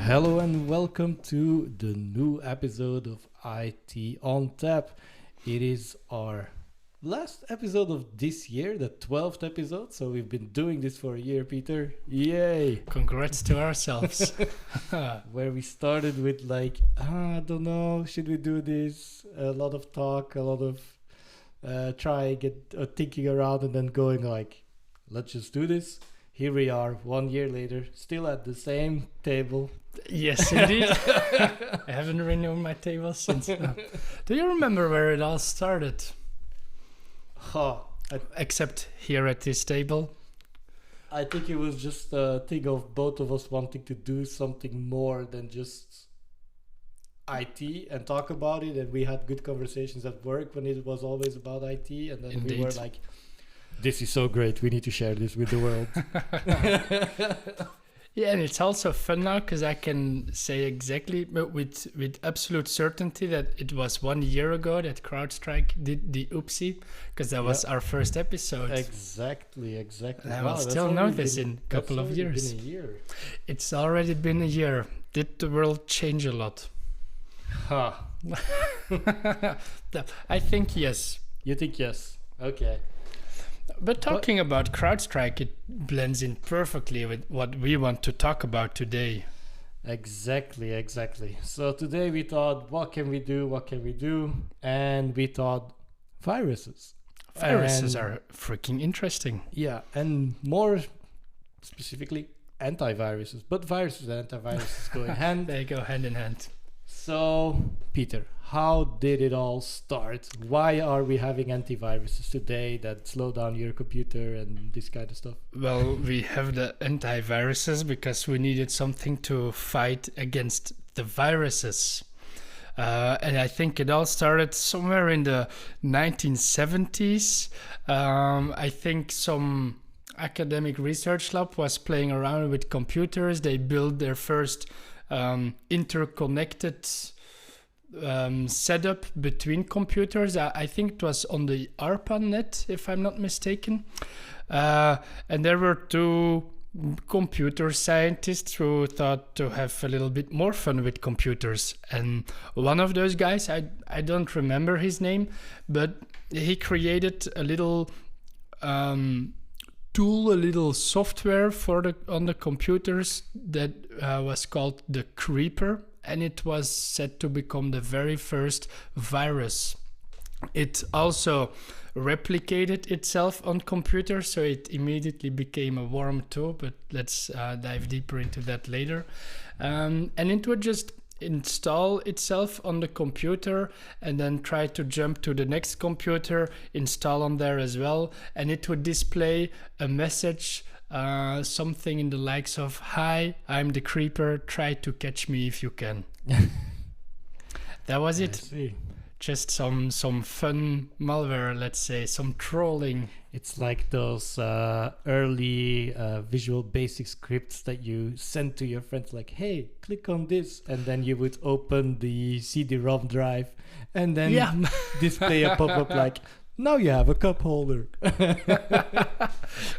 Hello and welcome to the new episode of IT on Tap. It is our last episode of this year, the 12th episode. So we've been doing this for a year, Pieter. Yay! Congrats to ourselves. Where we started with I don't know, should we do this? A lot of talk, a lot of thinking around and then going let's just do this. Here we are 1 year later, still at the same table. Yes, indeed. I haven't renewed my table since. Do you remember where it all started? Except here at this table. I think it was just a thing of both of us wanting to do something more than just IT and talk about it. And we had good conversations at work when it was always about IT. And then Indeed. We were like, this is so great. We need to share this with the world. Yeah, and it's also fun now because I can say exactly, but with absolute certainty that it was 1 year ago that CrowdStrike did the oopsie, because that was our first episode. Exactly. And I will still know this in a couple of years. Been a year. It's already been a year. Did the world change a lot? I think yes. You think yes? Okay. But talking about CrowdStrike, it blends in perfectly with what we want to talk about today. Exactly. So today we thought, what can we do? And we thought viruses. Viruses are freaking interesting. Yeah, and more specifically, antiviruses. But viruses and antiviruses go in hand. They go hand in hand. So, Pieter, how did it all start? Why are we having antiviruses today that slow down your computer and this kind of stuff? Well, we have the antiviruses because we needed something to fight against the viruses. And I think it all started somewhere in the 1970s. I think some academic research lab was playing around with computers. They built their first interconnected setup between computers. I think it was on the ARPANET, if I'm not mistaken. And there were two computer scientists who thought to have a little bit more fun with computers. And one of those guys, I don't remember his name, but he created a little tool, a little software on the computers that was called the Creeper, and it was set to become the very first virus. It also replicated itself on computers, so it immediately became a worm too, but let's dive deeper into that later. And it would just install itself on the computer and then try to jump to the next computer, install on there as well, and it would display a message, something in the likes of, "Hi, I'm the Creeper, try to catch me if you can." That was it. See. Just some fun malware, let's say, some trolling. It's like those early Visual Basic scripts that you send to your friends, like, hey, click on this. And then you would open the CD-ROM drive and then display a pop-up like, now you have a cup holder.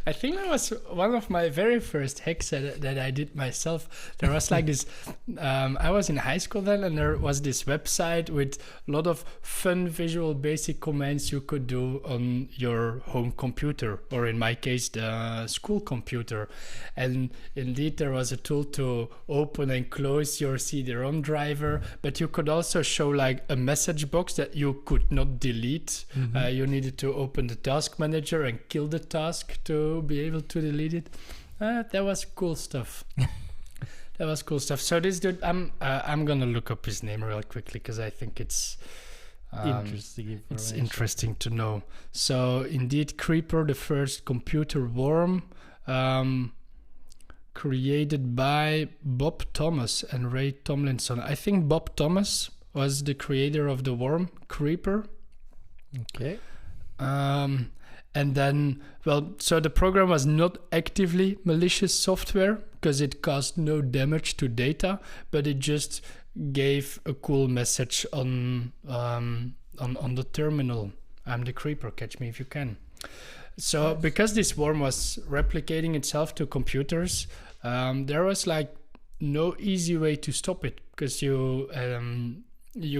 I think that was one of my very first hacks that I did myself. There was like this, I was in high school then, and there was this website with a lot of fun Visual Basic commands you could do on your home computer, or in my case, the school computer. And indeed, there was a tool to open and close your CD-ROM driver, but you could also show like a message box that you could not delete. Mm-hmm. You needed to open the task manager and kill the task to be able to delete it. That was cool stuff. So this dude, I'm gonna look up his name real quickly because I think it's interesting. It's interesting to know. So indeed, Creeper, the first computer worm, created by Bob Thomas and Ray Tomlinson. I think Bob Thomas was the creator of the worm Creeper. Okay. And then, so the program was not actively malicious software because it caused no damage to data, but it just gave a cool message on the terminal. I'm the Creeper, catch me if you can. So because this worm was replicating itself to computers, there was like no easy way to stop it, because you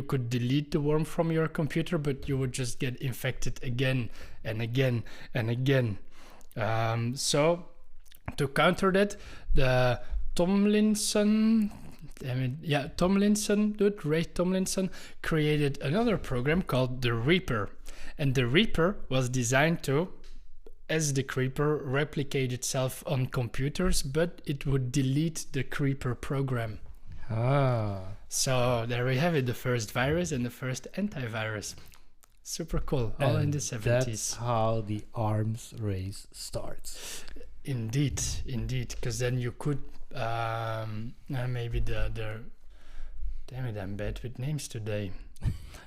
could delete the worm from your computer, but you would just get infected again and again and again. So to counter that, the Tomlinson dude, Ray Tomlinson, created another program called the Reaper. And the Reaper was designed to, as the Creeper, replicate itself on computers, but it would delete the Creeper program. So there we have it, the first virus and the first antivirus. Super cool, all in the 70s. That's how the arms race starts. Indeed, because then you could, maybe the damn it, I'm bad with names today.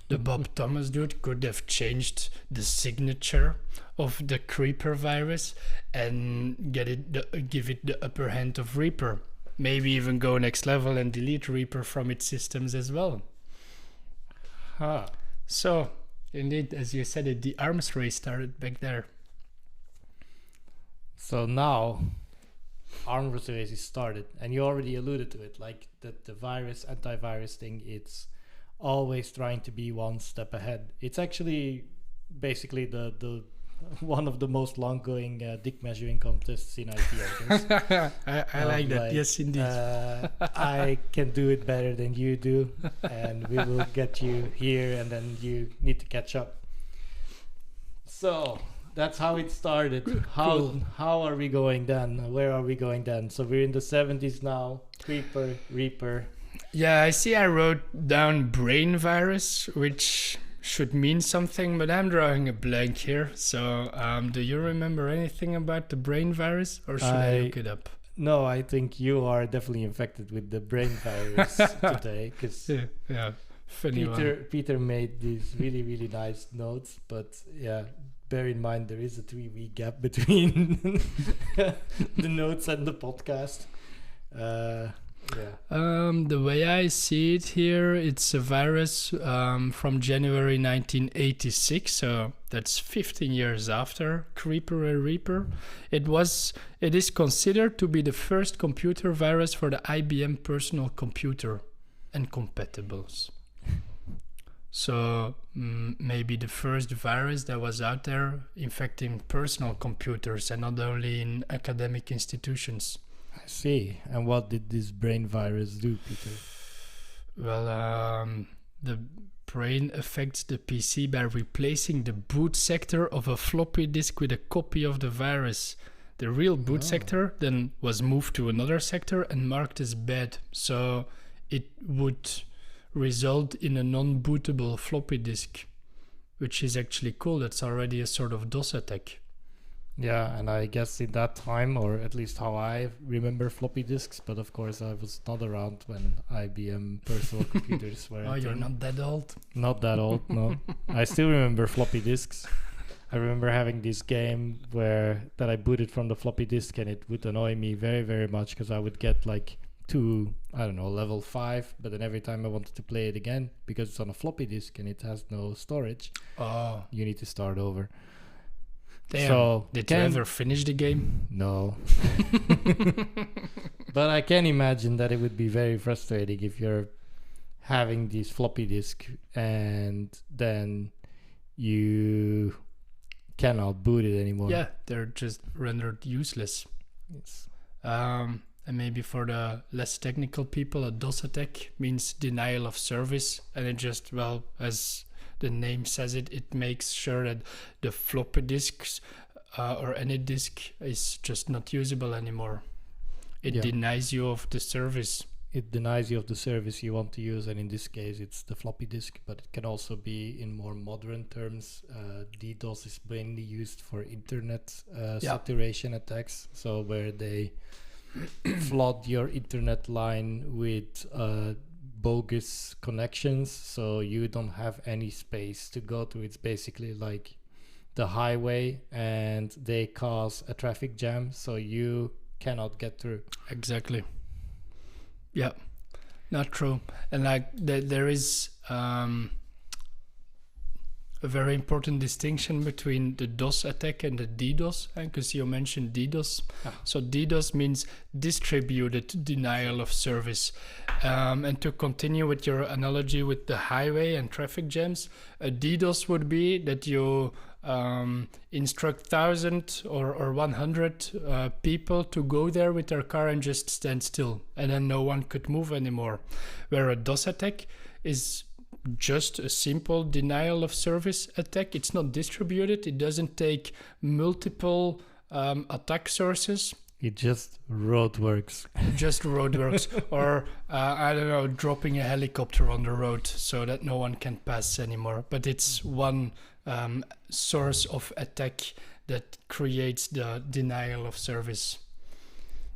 The Bob Thomas dude could have changed the signature of the Creeper virus and give it the upper hand of Reaper. Maybe even go next level and delete Reaper from its systems as well. So, indeed, as you said, the arms race started back there. So now, arms race is started, and you already alluded to it, like the antivirus thing, it's always trying to be one step ahead. It's actually basically the one of the most long-going dick measuring contests in IT, I guess. I like that. Yes, indeed. I can do it better than you do, and we will get you here, and then you need to catch up. So that's how it started. Cool. How are we going then? Where are we going then? So we're in the 70s now. Creeper, Reaper. Yeah, I see I wrote down brain virus, which should mean something, but I'm drawing a blank here. So do you remember anything about the brain virus, or should I look it up? No, I think you are definitely infected with the brain virus today, because Pieter made these really, really nice notes, but yeah, bear in mind there is a 3-week gap between the notes and the podcast. The way I see it here, it's a virus from January 1986, so that's 15 years after Creeper and Reaper. It is considered to be the first computer virus for the IBM personal computer and compatibles. So maybe the first virus that was out there infecting personal computers and not only in academic institutions. I see. And what did this brain virus do, Pieter? Well, the brain affects the PC by replacing the boot sector of a floppy disk with a copy of the virus. The real boot sector then was moved to another sector and marked as bad. So it would result in a non-bootable floppy disk, which is actually cool. That's already a sort of DOS attack. Yeah, and I guess in that time, or at least how I remember floppy disks, but of course I was not around when IBM personal computers were. Oh, you're not that old? Not that old, no. I still remember floppy disks. I remember having this game that I booted from the floppy disk, and it would annoy me very, very much because I would get like to, I don't know, level 5, but then every time I wanted to play it again, because it's on a floppy disk and it has no storage, you need to start over. Damn. So did you ever finish the game? No. But I can imagine that it would be very frustrating if you're having this floppy disk and then you cannot boot it anymore. Yeah, they're just rendered useless. Yes. And maybe for the less technical people, a DOS attack means denial of service, and it just, well, as the name says it makes sure that the floppy disks or any disk is just not usable anymore. It denies you of the service. It denies you of the service you want to use, and in this case it's the floppy disk, but it can also be in more modern terms. DDoS is mainly used for internet saturation attacks, so where they flood your internet line with bogus connections, so you don't have any space to go to. It's basically like the highway, and they cause a traffic jam, so you cannot get through. Exactly. Yeah, not true. And like there is a a very important distinction between the DOS attack and the DDoS, because you mentioned DDoS. So DDoS means distributed denial of service. And to continue with your analogy with the highway and traffic jams, a DDoS would be that you instruct 1,000 or 100 people to go there with their car and just stand still, and then no one could move anymore. Where a DOS attack is just a simple denial of service attack. It's not distributed. It doesn't take multiple attack sources. It just roadworks. Or I don't know, dropping a helicopter on the road so that no one can pass anymore. But it's one source of attack that creates the denial of service.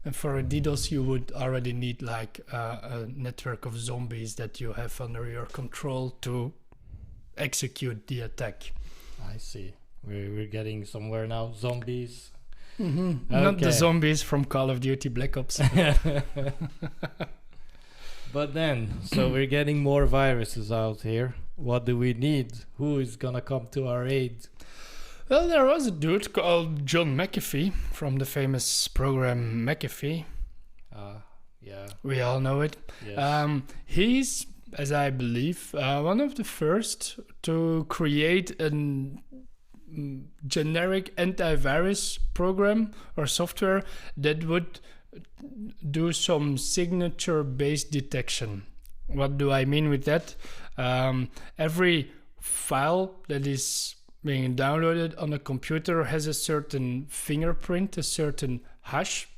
And for a DDoS, you would already need like a network of zombies that you have under your control to execute the attack. I see. We're getting somewhere now. Zombies. Mm-hmm. Okay. Not the zombies from Call of Duty Black Ops. But then, so we're getting more viruses out here. What do we need? Who is gonna come to our aid? Well, there was a dude called John McAfee from the famous program McAfee. Yeah. We all know it. Yes. He's, as I believe, one of the first to create a generic antivirus program or software that would do some signature-based detection. What do I mean with that? Every file that is being downloaded on a computer has a certain fingerprint, a certain hash.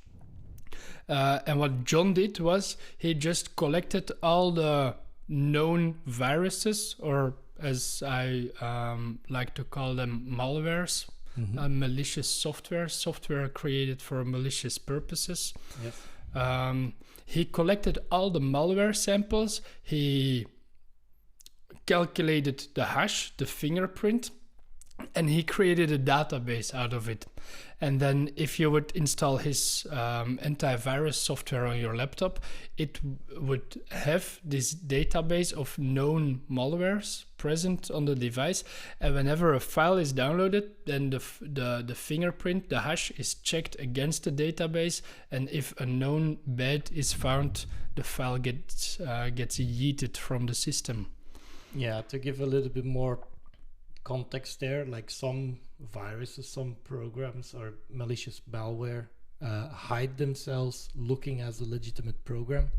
And what John did was he just collected all the known viruses, or as I like to call them, malwares, malicious software created for malicious purposes. Yes. He collected all the malware samples. He calculated the hash, the fingerprint, and he created a database out of it. And then if you would install his antivirus software on your laptop, it would have this database of known malwares present on the device. And whenever a file is downloaded, then the fingerprint, the hash, is checked against the database. And if a known bad is found, the file gets yeeted from the system. Yeah, to give a little bit more context there, like some viruses, some programs or malicious malware hide themselves looking as a legitimate program.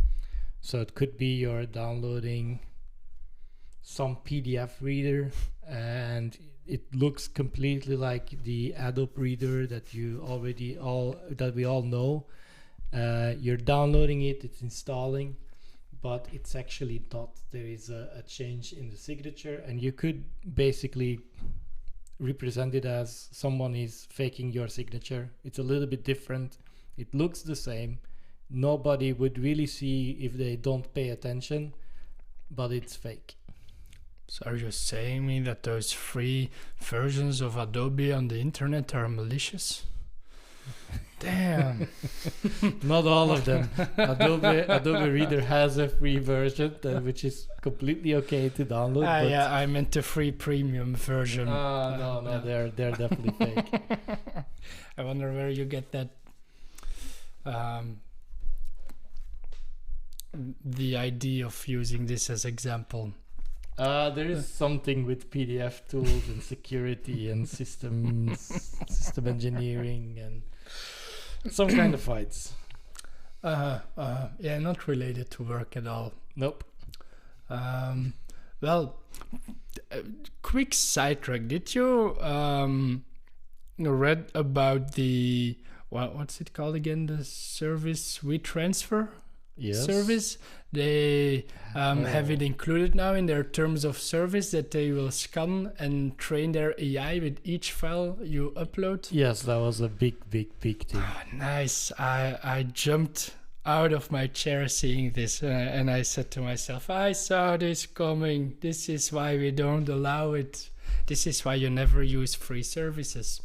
So it could be you're downloading some PDF reader and it looks completely like the Adobe reader that we all know. You're downloading it, it's installing, but it's actually not. There is a change in the signature, and you could basically represent it as someone is faking your signature. It's a little bit different. It looks the same. Nobody would really see if they don't pay attention, but it's fake. So are you saying me that those free versions of Adobe on the internet are malicious? Damn. Not all of them. Adobe Reader has a free version which is completely okay to download. Yeah, I meant the free premium version. No, they're definitely fake. I wonder where you get that the idea of using this as example. There is something with PDF tools and security and system engineering and some kind of fights. Yeah, not related to work at all. Nope. Well, quick sidetrack. Did you read about the what's it called again? The service WeTransfer? Yes. Service. They have it included now in their terms of service that they will scan and train their AI with each file you upload. Yes, that was a big thing. Oh, nice. I jumped out of my chair seeing this and I said to myself, I saw this coming. This is why we don't allow it. This is why you never use free services.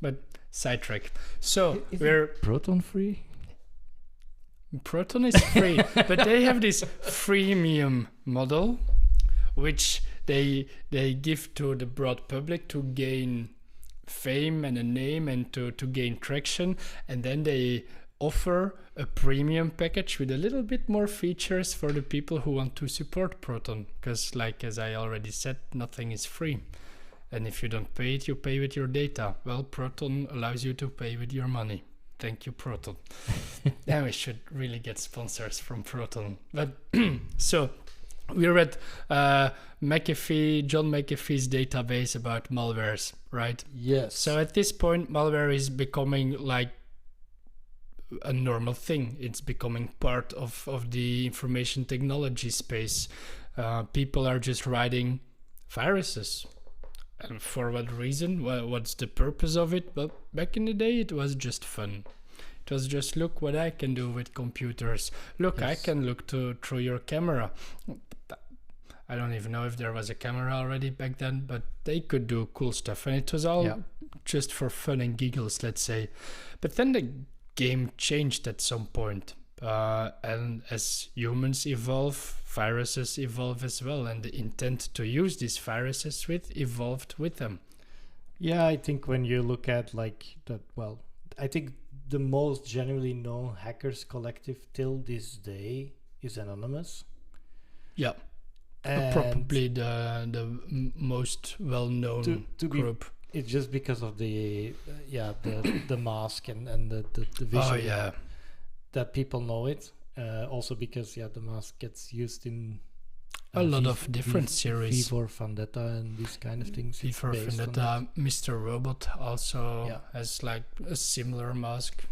But sidetrack. So we're Proton free? Proton is free, but they have this freemium model, which they give to the broad public to gain fame and a name and to gain traction, and then they offer a premium package with a little bit more features for the people who want to support Proton, because like as I already said, nothing is free, and if you don't pay it, you pay with your data. Well, Proton allows you to pay with your money. Thank you, Proton. Now we should really get sponsors from Proton. But so we read John McAfee's database about malwares, right? Yes. So at this point, malware is becoming like a normal thing. It's becoming part of the information technology space. People are just writing viruses. And for what reason? Well, what's the purpose of it? Well, back in the day, it was just fun. It was just, look what I can do with computers. Look, yes. I can look through your camera. I don't even know if there was a camera already back then, but they could do cool stuff. And it was all just for fun and giggles, let's say. But then the game changed at some point. And as humans evolve, viruses evolve as well, and the intent to use these viruses evolved with them. Yeah, I think when you look at like that, well, I think the most generally known hackers collective till this day is Anonymous. Yeah, probably the most well-known group. It's just because of the mask and the visual. Oh yeah. That people know it. Also because the mask gets used in a lot of different series. V for Vendetta and these kind of things. V for Vendetta, Mr. Robot also has like a similar mask.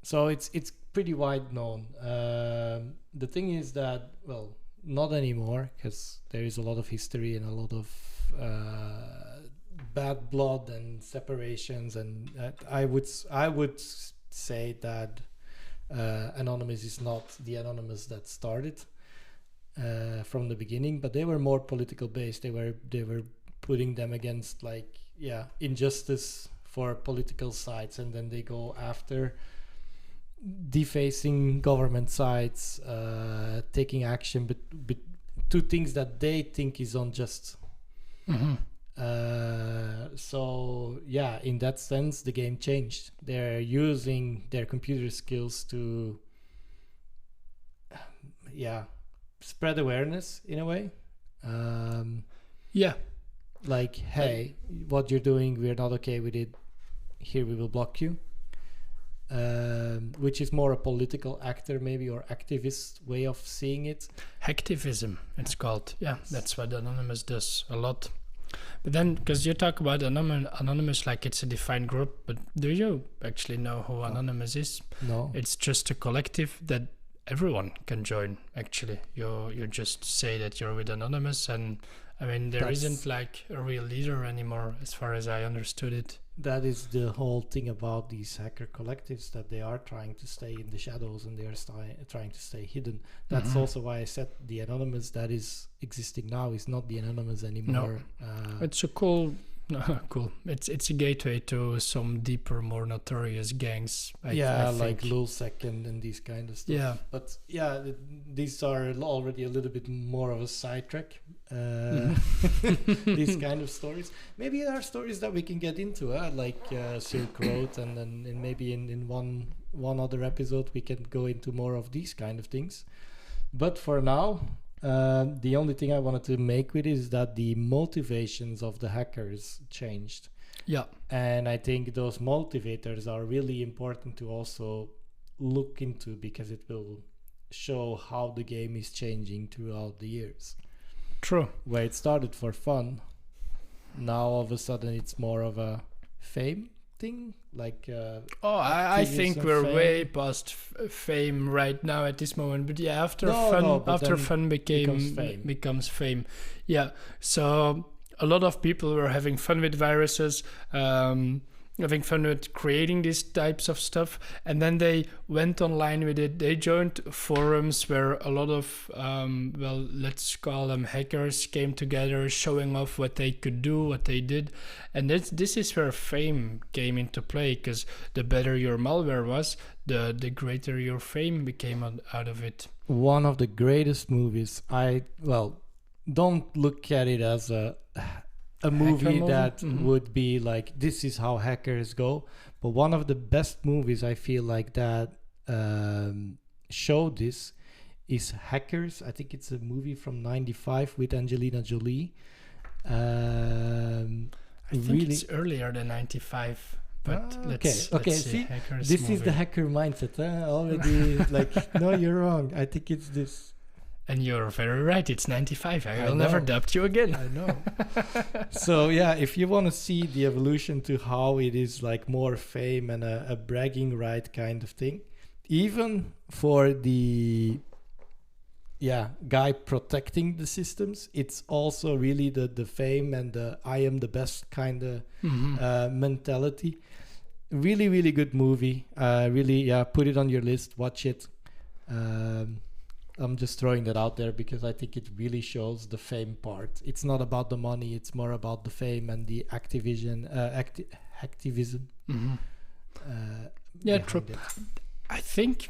So it's pretty wide known. The thing is that, well, not anymore, because there is a lot of history and a lot of bad blood and separations, and I would say that Anonymous is not the Anonymous that started from the beginning, but they were more political based. They were putting them against injustice for political sides, and then they go after defacing government sites, taking action, but to things that they think is unjust. Mm-hmm. In that sense, the game changed. They're using their computer skills to spread awareness in a way. Like, hey, what you're doing, we're not okay with it. Here we will block you. Which is more a political actor maybe, or activist way of seeing it. Hacktivism, it's called. Yeah, that's what Anonymous does a lot. But then, because you talk about Anonymous like it's a defined group, but do you actually know who Anonymous is? No. It's just a collective that everyone can join, actually. You just say that you're with Anonymous, and I mean, there isn't like a real leader anymore, as far as I understood it. That is the whole thing about these hacker collectives, that they are trying to stay in the shadows and they are trying to stay hidden. That's also why I said the Anonymous that is existing now is not the Anonymous anymore. No. It's a cool. It's a gateway to some deeper, more notorious gangs. I like Lulsec and these kind of stuff. Yeah, but these are already a little bit more of a sidetrack. These kind of stories. Maybe there are stories that we can get into, like Silk Road, and then maybe in one other episode we can go into more of these kind of things. But for now, the only thing I wanted to make with it is that the motivations of the hackers changed. Yeah. And I think those motivators are really important to also look into, because it will show how the game is changing throughout the years. True. Where it started for fun, now all of a sudden it's more of a fame thing, like I think we're way past fame right now at this moment, but after fun becomes fame. Yeah, so a lot of people were having fun with viruses, having fun with creating these types of stuff, and then they went online with it. They joined forums where a lot of let's call them hackers came together, showing off what they could do, what they did. And this is where fame came into play, because the better your malware was, the greater your fame became out of it. One of the greatest movies, don't look at it as a movie movie? that Mhm. would be like, this is how hackers go. But one of the best movies I feel like that show this is Hackers. I think it's a movie from '95 with Angelina Jolie. I think it's earlier than 95. But let's see. See, Hackers this movie. is the hacker mindset. Already, like, no, you're wrong. I think it's this. And you're very right. It's 95. I I will never know. doubt you again. I know. So yeah, if you want to see the evolution to how it is like more fame and a bragging right kind of thing, even for the guy protecting the systems, it's also really the fame and the I am the best kind of mentality. Really, really good movie. Really, put it on your list. Watch it. I'm just throwing that out there because I think it really shows the fame part. It's not about the money. It's more about the fame and the activism. Yeah, true. behind it. I think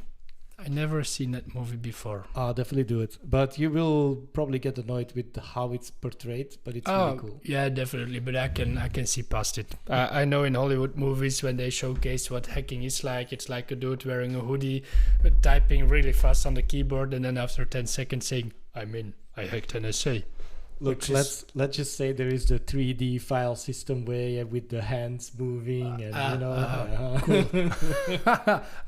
I never seen that movie before. Definitely do it. But you will probably get annoyed with how it's portrayed, but it's really cool. Yeah, definitely. But I can see past it. I know in Hollywood movies when they showcase what hacking is like, it's like a dude wearing a hoodie, typing really fast on the keyboard, and then after 10 seconds saying, I hacked NSA. Look, let's just say there is the 3D file system way with the hands moving and Cool.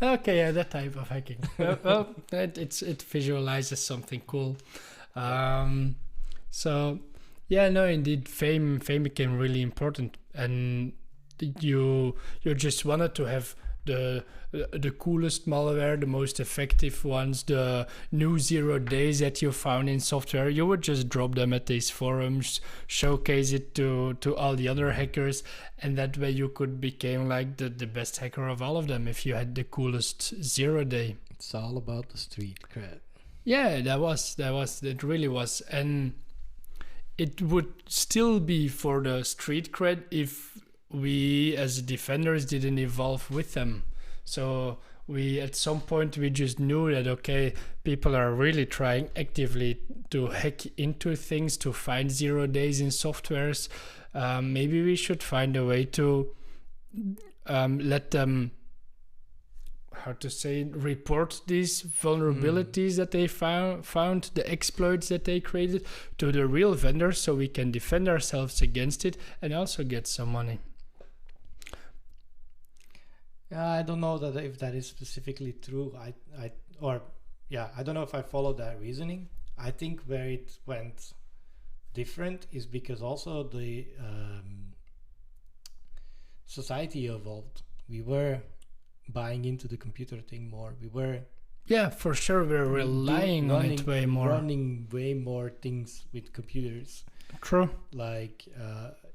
Okay, yeah, that type of hacking. Well, it visualizes something cool. So yeah, no, indeed, fame became really important, and you just wanted to have the coolest malware, the most effective ones, the new 0 days that you found in software. You would just drop them at these forums, showcase it to all the other hackers, and that way you could become like the best hacker of all of them if you had the coolest 0 day. It's all about the street cred. Yeah, it really was. And it would still be for the street cred if we as defenders didn't evolve with them. So we at some point we just knew that, okay, people are really trying actively to hack into things, to find 0 days in softwares. Maybe we should find a way to let them, report these vulnerabilities that they found, the exploits that they created, to the real vendors, so we can defend ourselves against it and also get some money. I don't know that if that is specifically true. I don't know if I follow that reasoning. I think where it went different is because also the society evolved. We were buying into the computer thing more. We were for sure we're relying on it way more. Running way more things with computers. True. Like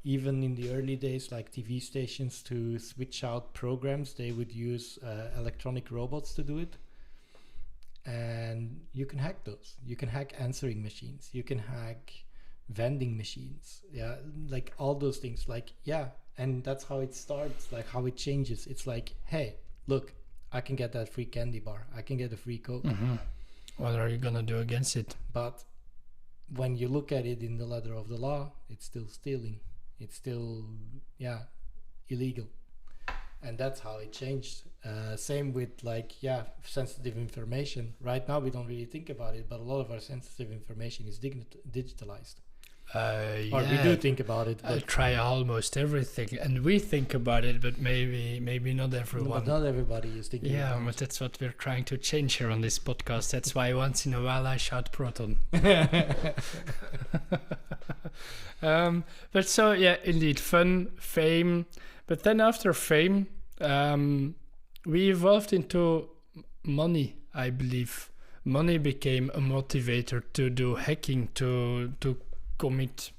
even in the early days, like TV stations, to switch out programs, they would use electronic robots to do it. And you can hack those. You can hack answering machines. You can hack vending machines. Yeah, like all those things. Like, yeah, and that's how it starts, like how it changes. It's like, hey, look, I can get that free candy bar. I can get a free Coke. Mm-hmm. What are you gonna do against it? But when you look at it in the letter of the law, it's still stealing. It's still, illegal. And that's how it changed. Same with sensitive information. Right now we don't really think about it, but a lot of our sensitive information is digitalized. Or we do think about it. I try almost everything, and we think about it, but maybe not everyone. But not everybody is thinking about it. But that's what we're trying to change here on this podcast. That's why once in a while I shout Proton. But so, yeah, indeed, fun, fame. But then after fame, we evolved into money, I believe. Money became a motivator to do hacking, to commit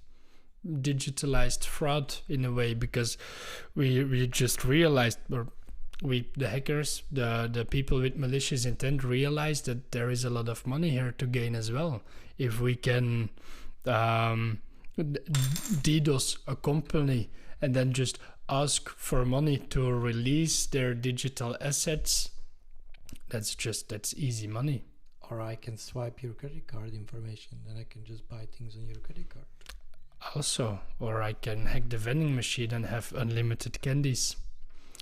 digitalized fraud in a way, because we just realized, or the hackers, the people with malicious intent realized that there is a lot of money here to gain as well. If we can DDoS a company and then just ask for money to release their digital assets, that's easy money. Or I can swipe your credit card information and I can just buy things on your credit card. Also, or I can hack the vending machine and have unlimited candies.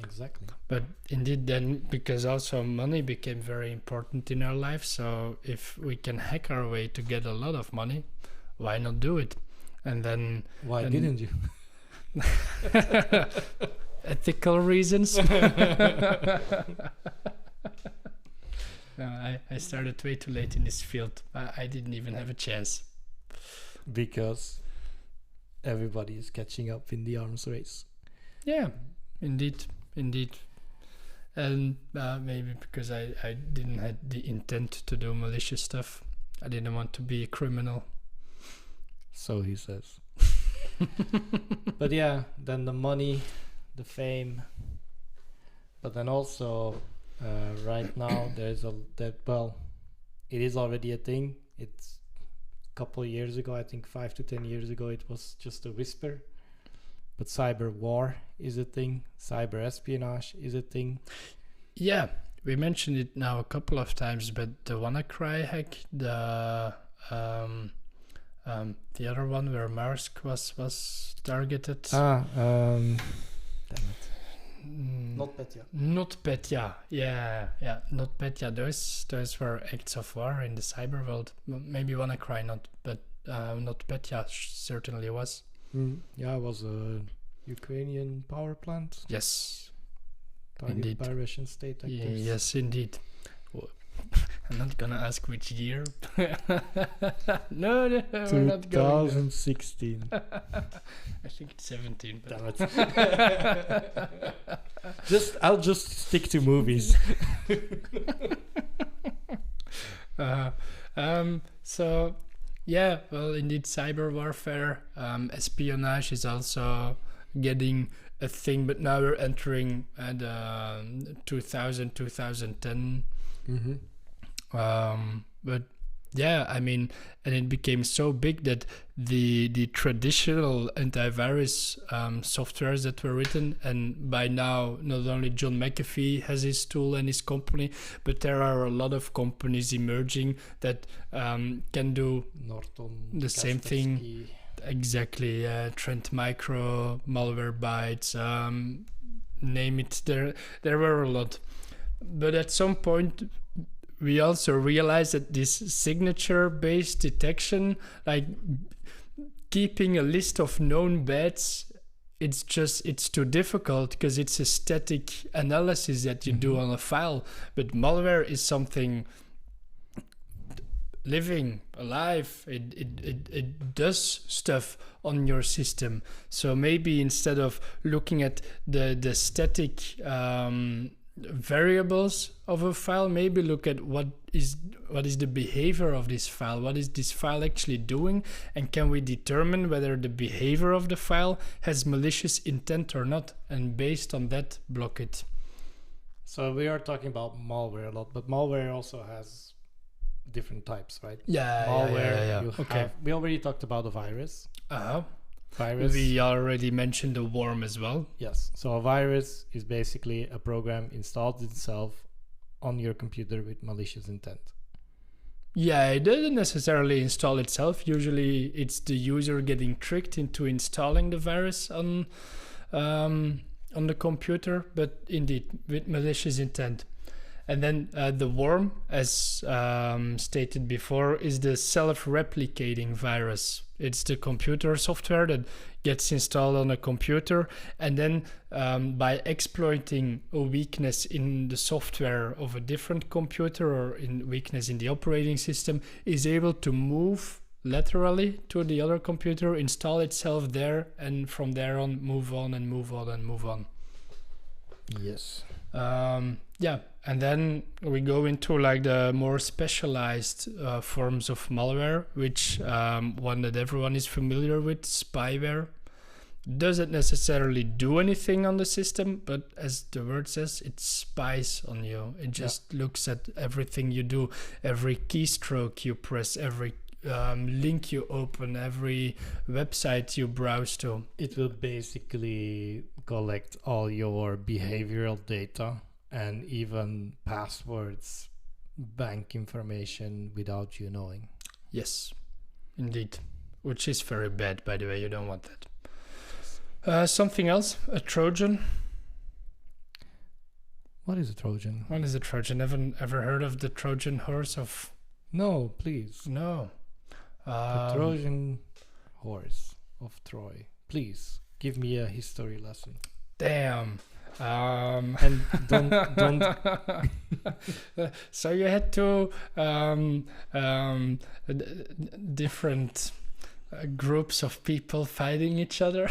Exactly. But indeed, then, because also money became very important in our life, so if we can hack our way to get a lot of money, why not do it? And then... Why didn't you? Ethical reasons. No, I started way too late in this field. I didn't even have a chance. Because everybody is catching up in the arms race. Yeah, indeed. And maybe because I didn't have the intent to do malicious stuff. I didn't want to be a criminal. So he says. But yeah, then the money, the fame. But then also, right now, it is already a thing. It's a couple of years ago, I think 5 to 10 years ago, it was just a whisper. But cyber war is a thing. Cyber espionage is a thing. Yeah, we mentioned it now a couple of times, but the WannaCry hack, the other one where Maersk was targeted. Damn it. NotPetya. Yeah, NotPetya. Those were acts of war in the cyber world. Maybe WannaCry not, but NotPetya certainly was. Yeah, it was a Ukrainian power plant. Yes, Targeted indeed. by Russian state actors. Yes, indeed. I'm not gonna ask which year. No, we're not going there. 2016. I think it's 17. But Damn it. I'll just stick to movies. So yeah, well, indeed, cyber warfare, espionage is also getting a thing, but now we're entering the 2010. But yeah, I mean, and it became so big that the traditional antivirus softwares that were written, and by now not only John McAfee has his tool and his company, but there are a lot of companies emerging that can do Norton, the same thing. Exactly. Trend Micro, Malwarebytes, name it. There were a lot, but at some point we also realized that this signature-based detection, like keeping a list of known bets, it's too difficult because it's a static analysis that you do on a file. But malware is something living, alive. It does stuff on your system. So maybe instead of looking at the static variables of a file, maybe look at what is the behavior of this file, what is this file actually doing, and can we determine whether the behavior of the file has malicious intent or not, and based on that block it. So we are talking about malware a lot, but malware also has different types, right? Yeah. We already talked about a virus. Virus. We already mentioned the worm as well. Yes. So a virus is basically a program installed itself on your computer with malicious intent. Yeah, it doesn't necessarily install itself. Usually it's the user getting tricked into installing the virus on the computer, but indeed with malicious intent. And then the worm, as stated before, is the self-replicating virus. It's the computer software that gets installed on a computer, and then by exploiting a weakness in the software of a different computer or in weakness in the operating system, is able to move laterally to the other computer, install itself there, and from there on move on and move on and move on. Yes. And then we go into like the more specialized forms of malware, which one that everyone is familiar with, spyware. Doesn't necessarily do anything on the system, but as the word says, it spies on you. It just looks at everything you do, every keystroke you press, every link you open, every website you browse to. It will basically collect all your behavioral data and even passwords bank information without you knowing. Yes, indeed. Which is very bad, by the way. You don't want that. Something else? A Trojan? What is a Trojan? What is a Trojan? Ever heard of the Trojan horse of... No, please. No. The Trojan horse of Troy. Please, give me a history lesson. Damn. And don't. So you had two different groups of people fighting each other.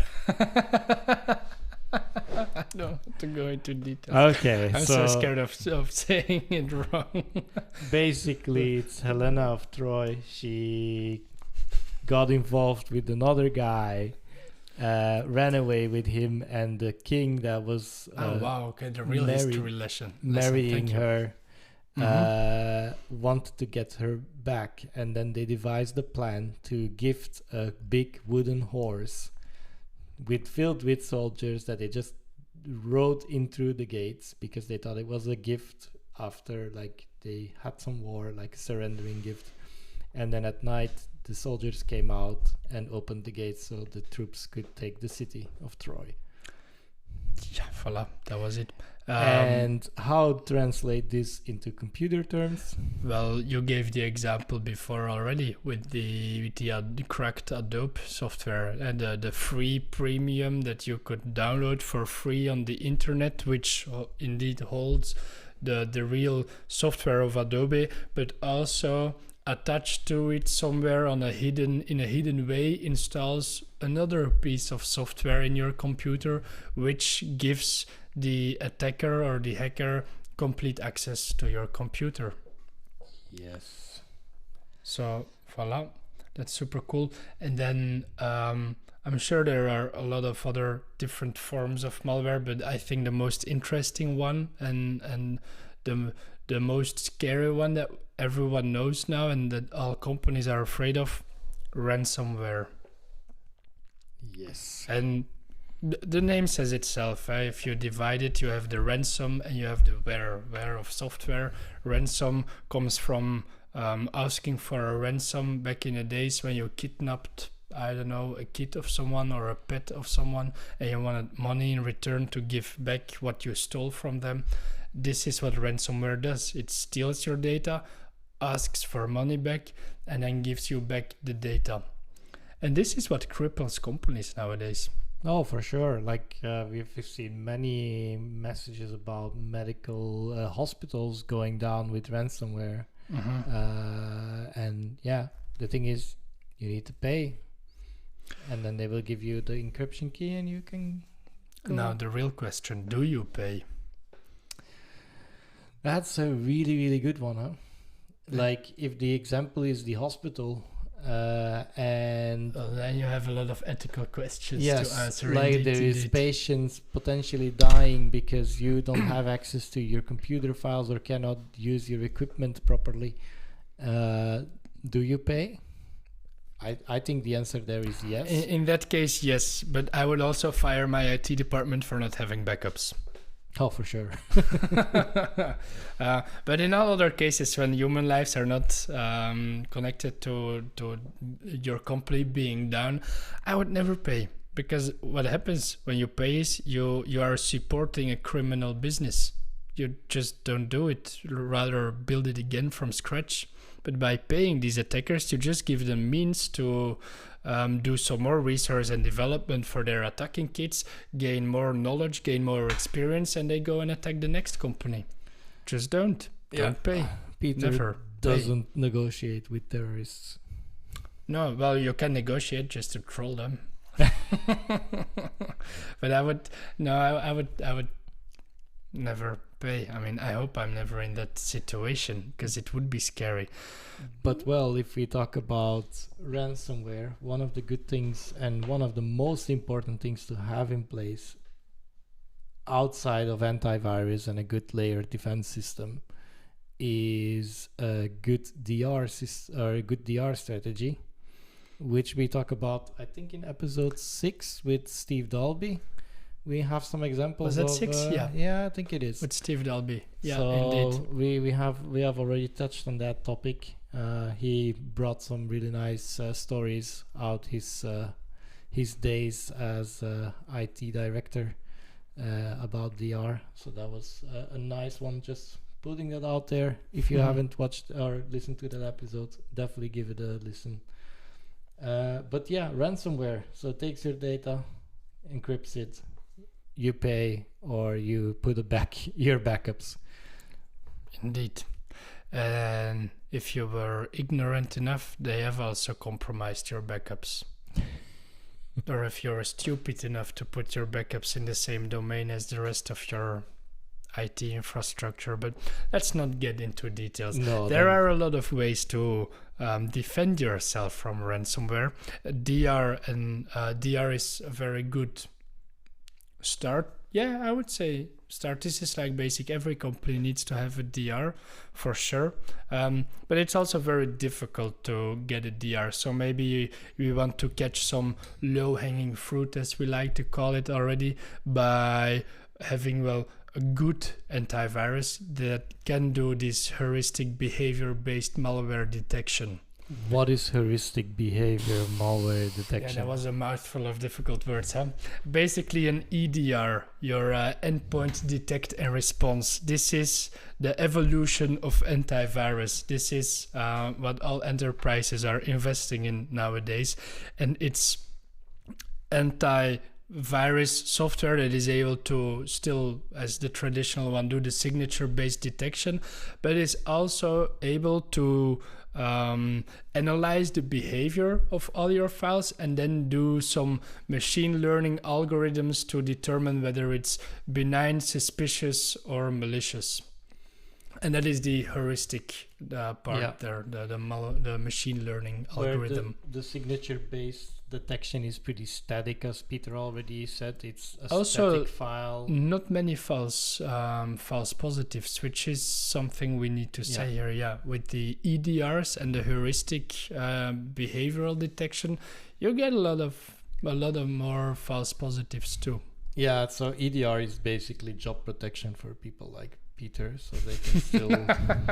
I don't want to go into detail. Okay, I'm so scared of saying it wrong. Basically, it's Helena of Troy. She got involved with another guy, ran away with him, and the king that was the real history lesson. Marrying her wanted to get her back, and then they devised a plan to gift a big wooden horse filled with soldiers that they just rode in through the gates because they thought it was a gift after like they had some war, like a surrendering gift. And then at night the soldiers came out and opened the gates so the troops could take the city of Troy. Yeah, voila, that was it. And how translate this into computer terms? Well, you gave the example before already with the cracked Adobe software and the free premium that you could download for free on the internet, which indeed holds the real software of Adobe, but also attached to it somewhere in a hidden way installs another piece of software in your computer, which gives the attacker or the hacker complete access to your computer. Yes. So voila, that's super cool. And then I'm sure there are a lot of other different forms of malware, but I think the most interesting one and the most scary one that everyone knows now and that all companies are afraid of, ransomware. Yes. And the name says itself. If you divide it, you have the ransom and you have the ware of software. Ransom comes from asking for a ransom back in the days when you kidnapped, I don't know, a kid of someone or a pet of someone, and you wanted money in return to give back what you stole from them. This is what ransomware does. It steals your data, asks for money back, and then gives you back the data. And this is what cripples companies nowadays. Oh, for sure. Like we've seen many messages about medical hospitals going down with ransomware. And yeah, the thing is, you need to pay, and then they will give you the encryption key, and you can go. Now the real question: do you pay? That's a really, really good one, huh? Like if the example is the hospital. And then you have a lot of ethical questions to answer. Like there is patients potentially dying because you don't have access to your computer files or cannot use your equipment properly. Do you pay? I think the answer there is yes. In that case, yes, but I would also fire my IT department for not having backups. Oh, for sure. But in all other cases, when human lives are not connected to your company being down, I would never pay. Because what happens when you pay is you are supporting a criminal business. You just don't do it, rather build it again from scratch. But by paying these attackers, you just give them means to do some more research and development for their attacking kits, gain more knowledge, gain more experience, and they go and attack the next company. Just don't pay. Pieter Never doesn't negotiate with terrorists. No, well, you can negotiate just to troll them. But I would never pay. I mean, I hope I'm never in that situation because it would be scary. But well, if we talk about ransomware, one of the good things and one of the most important things to have in place outside of antivirus and a good layer defense system is a good DR or a good DR strategy, which we talk about, I think, in episode 6 with Steve Dalby, we have some examples. Was that of, 6? Yeah. Yeah, I think it is. With Steve Dalby. Yeah, so indeed. we have already touched on that topic. He brought some really nice stories out his days as IT director about DR. So that was a nice one. Just putting that out there. If you haven't watched or listened to that episode, definitely give it a listen. But yeah, ransomware. So it takes your data, encrypts it, you pay, or you put it back your backups. Indeed. And if you were ignorant enough, they have also compromised your backups. Or if you're stupid enough to put your backups in the same domain as the rest of your IT infrastructure, but let's not get into details. There are a lot of ways to defend yourself from ransomware. DR is a very good start. Yeah, I would say start. This is like basic. Every company needs to have a DR for sure. But it's also very difficult to get a DR. So maybe we want to catch some low-hanging fruit, as we like to call it already, by having, a good antivirus that can do this heuristic behavior-based malware detection. What is heuristic behavior malware detection? Yeah, that was a mouthful of difficult words, huh? Basically an EDR, your endpoint detect and response. This is the evolution of antivirus. This is what all enterprises are investing in nowadays. And it's antivirus software that is able to still, as the traditional one, do the signature-based detection, but is also able to analyze the behavior of all your files and then do some machine learning algorithms to determine whether it's benign, suspicious, or malicious. And that is the heuristic part there, the machine learning algorithm. The signature-based detection is pretty static, as Pieter already said. It's a also static file. Not many false positives, which is something we need to say here. Yeah, with the EDRs and the heuristic behavioral detection, you get a lot of more false positives too. Yeah, so EDR is basically job protection for people like Pieter, so they can still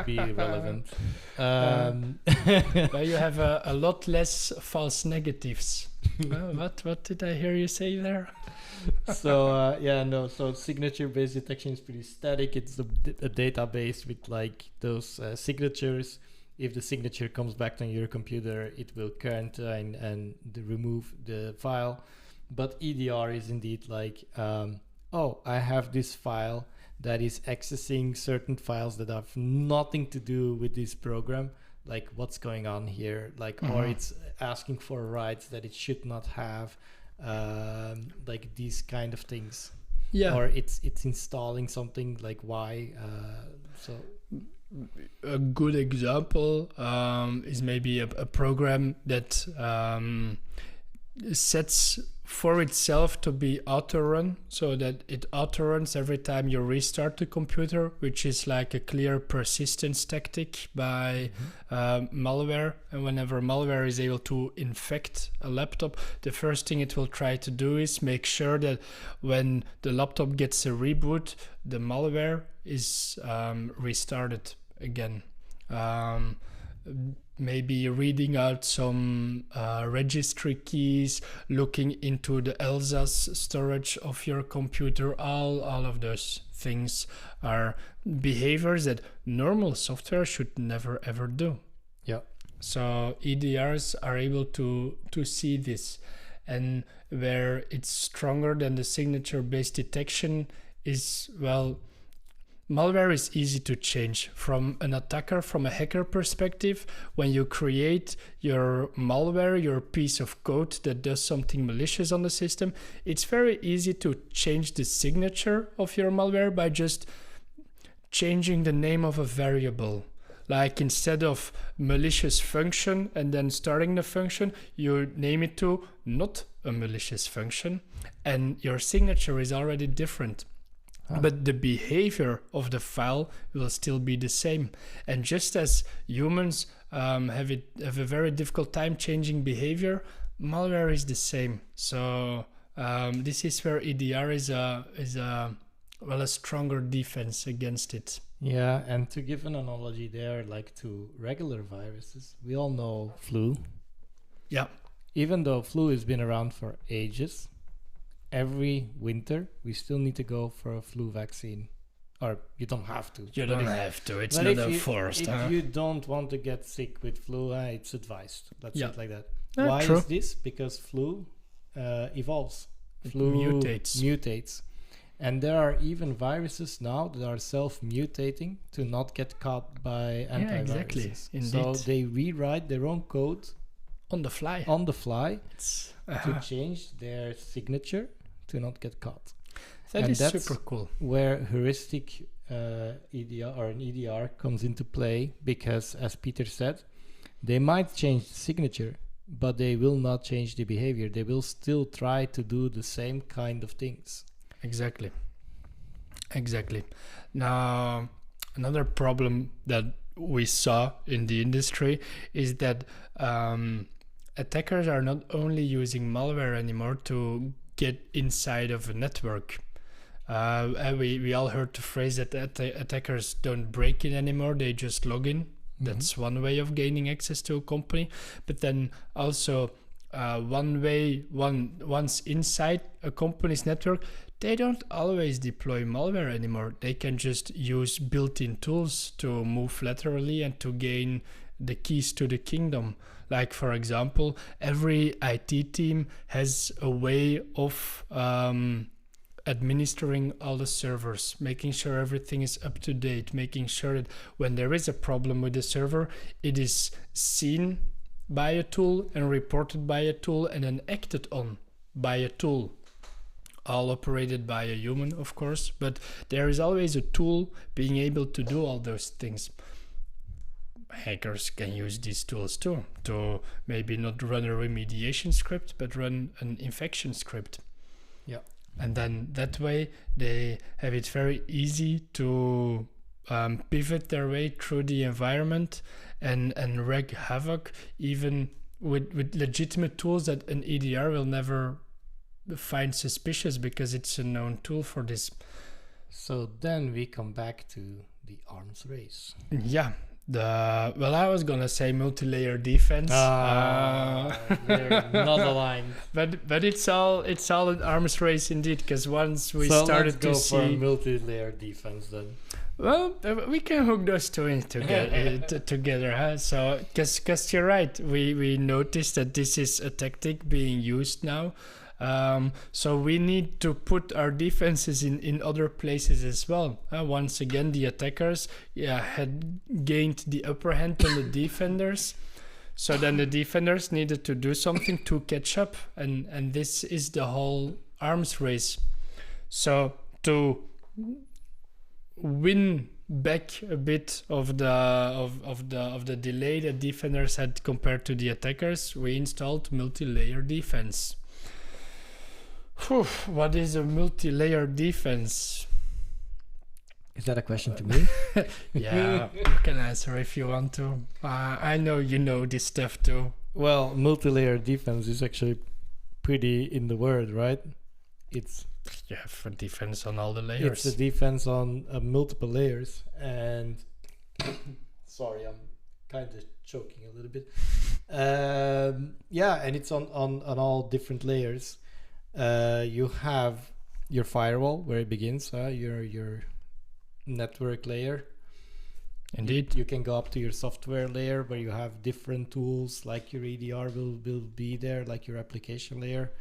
be relevant. But you have a lot less false negatives. What did I hear you say there? So signature-based detection is pretty static. It's a database with like those signatures. If the signature comes back on your computer, it will quarantine and remove the file. But EDR is indeed like, I have this file that is accessing certain files that have nothing to do with this program, like what's going on here, like, or it's asking for rights that it should not have, like these kind of things. Yeah. Or it's installing something like why. A good example is maybe a program that sets for itself to be auto-run, so that it auto-runs every time you restart the computer, which is like a clear persistence tactic by malware. And whenever malware is able to infect a laptop, the first thing it will try to do is make sure that when the laptop gets a reboot, the malware is restarted again. Maybe reading out some registry keys, looking into the ELSA's storage of your computer. All of those things are behaviors that normal software should never ever do. Yeah. So EDRs are able to see this, and where it's stronger than the signature-based detection is, malware is easy to change. From an attacker, from a hacker perspective, when you create your malware, your piece of code that does something malicious on the system, it's very easy to change the signature of your malware by just changing the name of a variable. Like instead of malicious function and then starting the function, you name it to not a malicious function, and your signature is already different. But the behavior of the file will still be the same. And just as humans have a very difficult time changing behavior, malware is the same. So This is where EDR is a stronger defense against it. Yeah, and to give an analogy there, like to regular viruses, we all know flu. Yeah. Even though flu has been around for ages, every winter we still need to go for a flu vaccine. Or you don't have to. You don't have to. It's but not if forced. If you don't want to get sick with flu, it's advised. Let's say it like that. Why true. is this? Because flu evolves. Flu mutates. And there are even viruses now that are self-mutating to not get caught by antiviruses. Yeah, exactly. Indeed. So they rewrite their own code on the fly to change their signature to not get caught. That's super cool. Where heuristic EDR or an EDR comes into play, because as Pieter said, they might change the signature, but they will not change the behavior. They will still try to do the same kind of things. Exactly. Now, another problem that we saw in the industry is that attackers are not only using malware anymore to get inside of a network. We all heard the phrase that attackers don't break in anymore, they just log in. That's one way of gaining access to a company. But then also once inside a company's network, they don't always deploy malware anymore. They can just use built-in tools to move laterally and to gain the keys to the kingdom. Like, for example, every IT team has a way of administering all the servers, making sure everything is up to date, making sure that when there is a problem with the server, it is seen by a tool and reported by a tool and then acted on by a tool. All operated by a human, of course, but there is always a tool being able to do all those things. Hackers can use these tools too, to maybe not run a remediation script, but run an infection script. Yeah. And then that way they have it very easy to pivot their way through the environment and wreak havoc, even with legitimate tools that an EDR will never find suspicious, because it's a known tool for this. So then we come back to the arms race. Yeah. I was gonna say multi-layer defense. They're not aligned. But it's all an arms race indeed, because once we started to see, let's go for multi-layer defense then. Well, we can hook those two in together, huh? So, because you're right, we noticed that this is a tactic being used now. So we need to put our defenses in other places as well. Once again, the attackers had gained the upper hand on the defenders. So then the defenders needed to do something to catch up. And this is the whole arms race. So to win back a bit of the delay that defenders had compared to the attackers, we installed multi-layer defense. What is a multi-layer defense? Is that a question to me? Yeah, you can answer if you want to. I know you know this stuff too. Well, multi-layer defense is actually pretty in the word, right? It's for defense on all the layers. It's a defense on multiple layers, and sorry, I'm kind of choking a little bit. And it's on all different layers. You have your firewall where it begins, your network layer. Indeed. You can go up to your software layer where you have different tools, like your EDR will be there, like your application layer.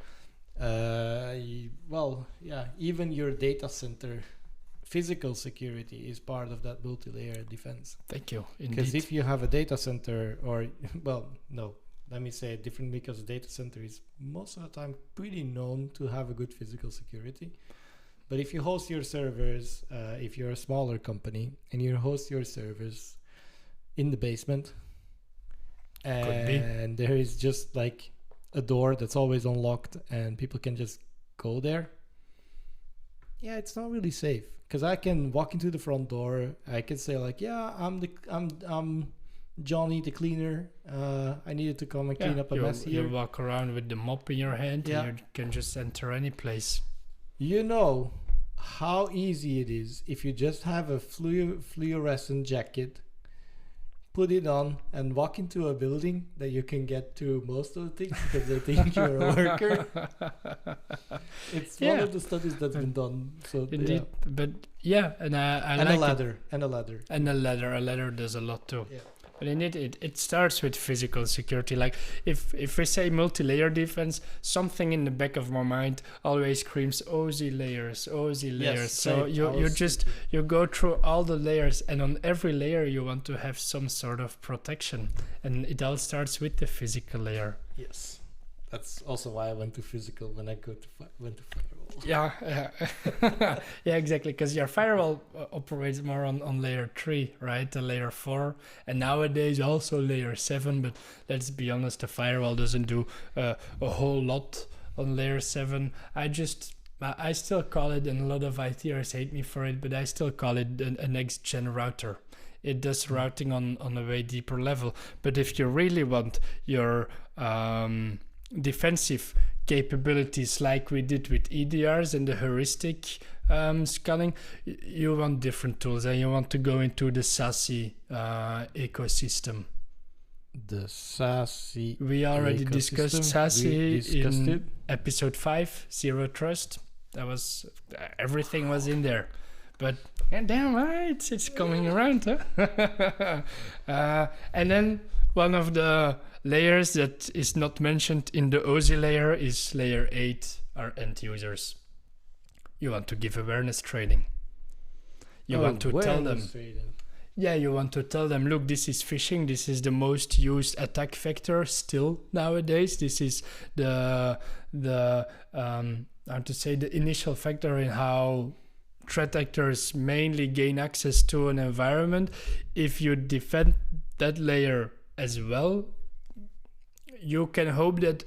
Even your data center physical security is part of that multi-layer defense. Thank you. Because if you have a data center, let me say it differently, because a data center is most of the time pretty known to have a good physical security. But if you host your servers, if you're a smaller company and you host your servers in the basement, and there is just like a door that's always unlocked and people can just go there, it's not really safe. Because I can walk into the front door, I can say like, I'm Johnny the cleaner. I needed to come and clean up a mess here. You walk around with the mop in your hand, and you can just enter any place. You know how easy it is if you just have a fluorescent jacket, put it on, and walk into a building that you can get to most of the things because they think you're a worker. It's one of the studies that's been done. So indeed, but and I like a ladder, a ladder does a lot too. Yeah. But indeed, it starts with physical security. Like if we say multi-layer defense, something in the back of my mind always screams OZ layers. Yes, so you go through all the layers, and on every layer you want to have some sort of protection, and it all starts with the physical layer. Yes, that's also why I went to physical when I went to firewall. Yeah, exactly. Because your firewall operates more on layer 3, right? The layer 4, and nowadays also layer 7. But let's be honest, the firewall doesn't do a whole lot on layer 7. I still call it, and a lot of ITers hate me for it, but I still call it a next-gen router. It does routing on a way deeper level. But if you really want your defensive capabilities like we did with EDRs and the heuristic scanning, you want different tools, and you want to go into the SASE ecosystem. The SASE. We already discussed SASE in it. episode 5, Zero Trust. That was everything was in there, but damn right, it's coming around, huh? And then one of the layers that is not mentioned in the OZ layer is layer 8, our end users. You want to give awareness training. You want to tell them. You want to tell them, look, this is phishing. This is the most used attack vector still nowadays. This is the initial factor in how threat actors mainly gain access to an environment. If you defend that layer as well, you can hope that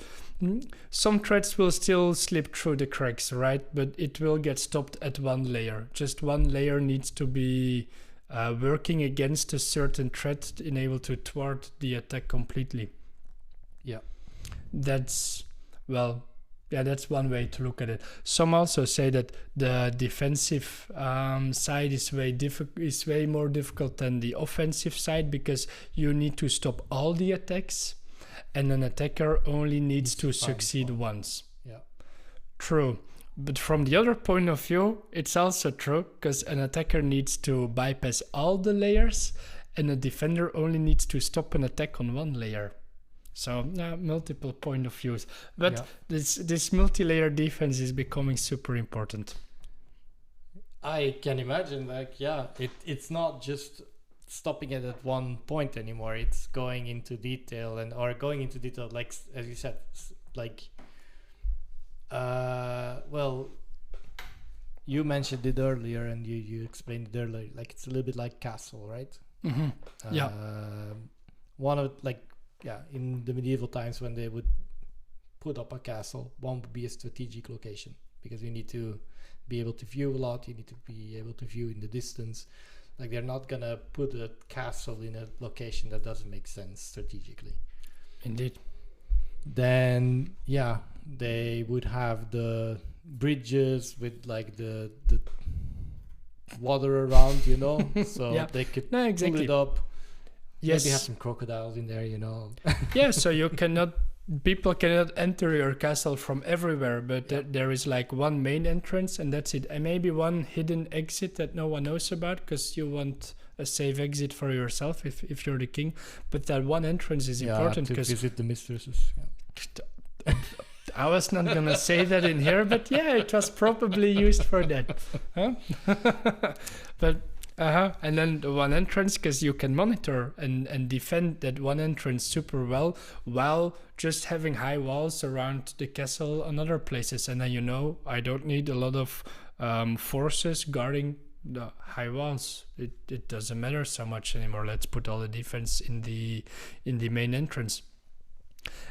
some threats will still slip through the cracks, right? But it will get stopped at one layer. Just one layer needs to be working against a certain threat and able to thwart the attack completely. Yeah. That's one way to look at it. Some also say that the defensive side is way more difficult than the offensive side, because you need to stop all the attacks, and an attacker only needs to succeed once. Yeah. True. But from the other point of view, it's also true, because an attacker needs to bypass all the layers, and a defender only needs to stop an attack on one layer. So multiple point of views. But this multi-layer defense is becoming super important. I can imagine, it's not just stopping it at one point anymore. It's going into detail like, as you said, like you mentioned it earlier, and you explained it earlier, like it's a little bit like castle, right? One of in the medieval times, when they would put up a castle, one would be a strategic location, because you need to be able to view a lot, you need to be able to view in the distance. Like, they're not gonna put a castle in a location that doesn't make sense strategically. Indeed. Then they would have the bridges with like the water around, so they could pull it up. Yes. Maybe have some crocodiles in there, So people cannot enter your castle from everywhere, but there is like one main entrance, and that's it. And maybe one hidden exit that no one knows about, because you want a safe exit for yourself if you're the king. But that one entrance is important, to because visit the mistresses. I was not gonna say that in here, but it was probably used for that. Huh? But and then the one entrance, because you can monitor and defend that one entrance super well, while just having high walls around the castle and other places. And then I don't need a lot of forces guarding the high walls. It doesn't matter so much anymore. Let's put all the defense in the main entrance.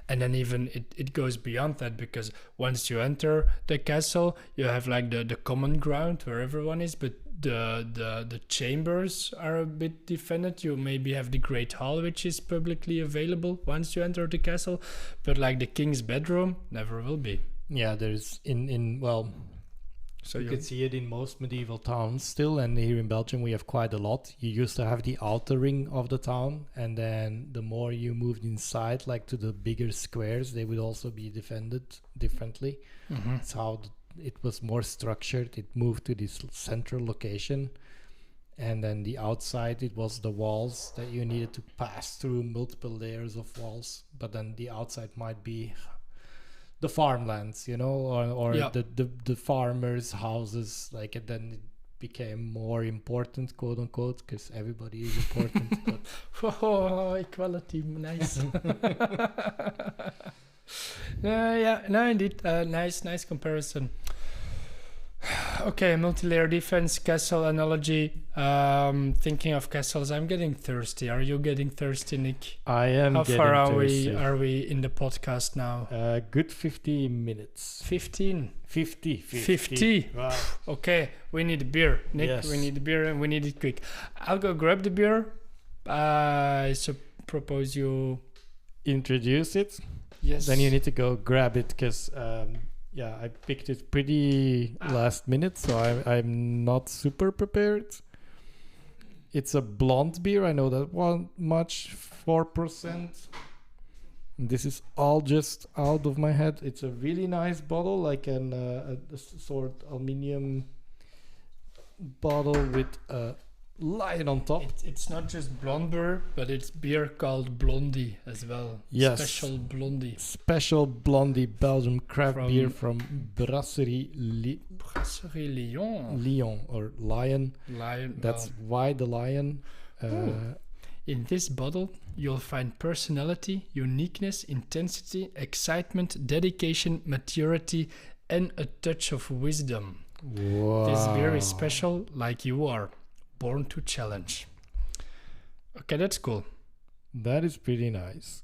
And then even it goes beyond that, because once you enter the castle, you have like the common ground where everyone is, but the chambers are a bit defended. You maybe have the Great Hall, which is publicly available once you enter the castle, but like the king's bedroom never will be. Yeah, there's so you could see it in most medieval towns still, and here in Belgium we have quite a lot. You used to have the outer ring of the town, and then the more you moved inside, like to the bigger squares, they would also be defended differently. That's how it was more structured. It moved to this central location, and then the outside, it was the walls that you needed to pass through multiple layers of walls. But then the outside might be the farmlands, or the farmers' houses, like, and then it became more important, quote unquote, because everybody is important. But oh, equality, nice. Indeed, nice comparison. Okay, multi-layer defense, castle analogy. Thinking of castles, I'm getting thirsty. Are you getting thirsty, Nick? I am. How getting far are thirsty. we in the podcast now? Good 50 minutes. 15. 50. Wow. Okay, we need beer, Nick. Yes. We need beer, and we need it quick. I'll go grab the beer. I propose you Introduce it. Yes. Then you need to go grab it, because I picked it pretty last minute, so I'm not super prepared. It's a blonde beer, I know that one much, 4%. This is all just out of my head. It's a really nice bottle, like a sort aluminium bottle with a lion on top. It's not just blonde beer, but it's beer called Blondie as well. Yes. Special Blondie. Special Blondie Belgium craft From beer from Brasserie Brasserie Lyon. Lyon, or Lion. Lion. That's why the lion. In this bottle, you'll find personality, uniqueness, intensity, excitement, dedication, maturity, and a touch of wisdom. Wow. This beer is special, like you are. Born to challenge. Okay, that's cool. That is pretty nice.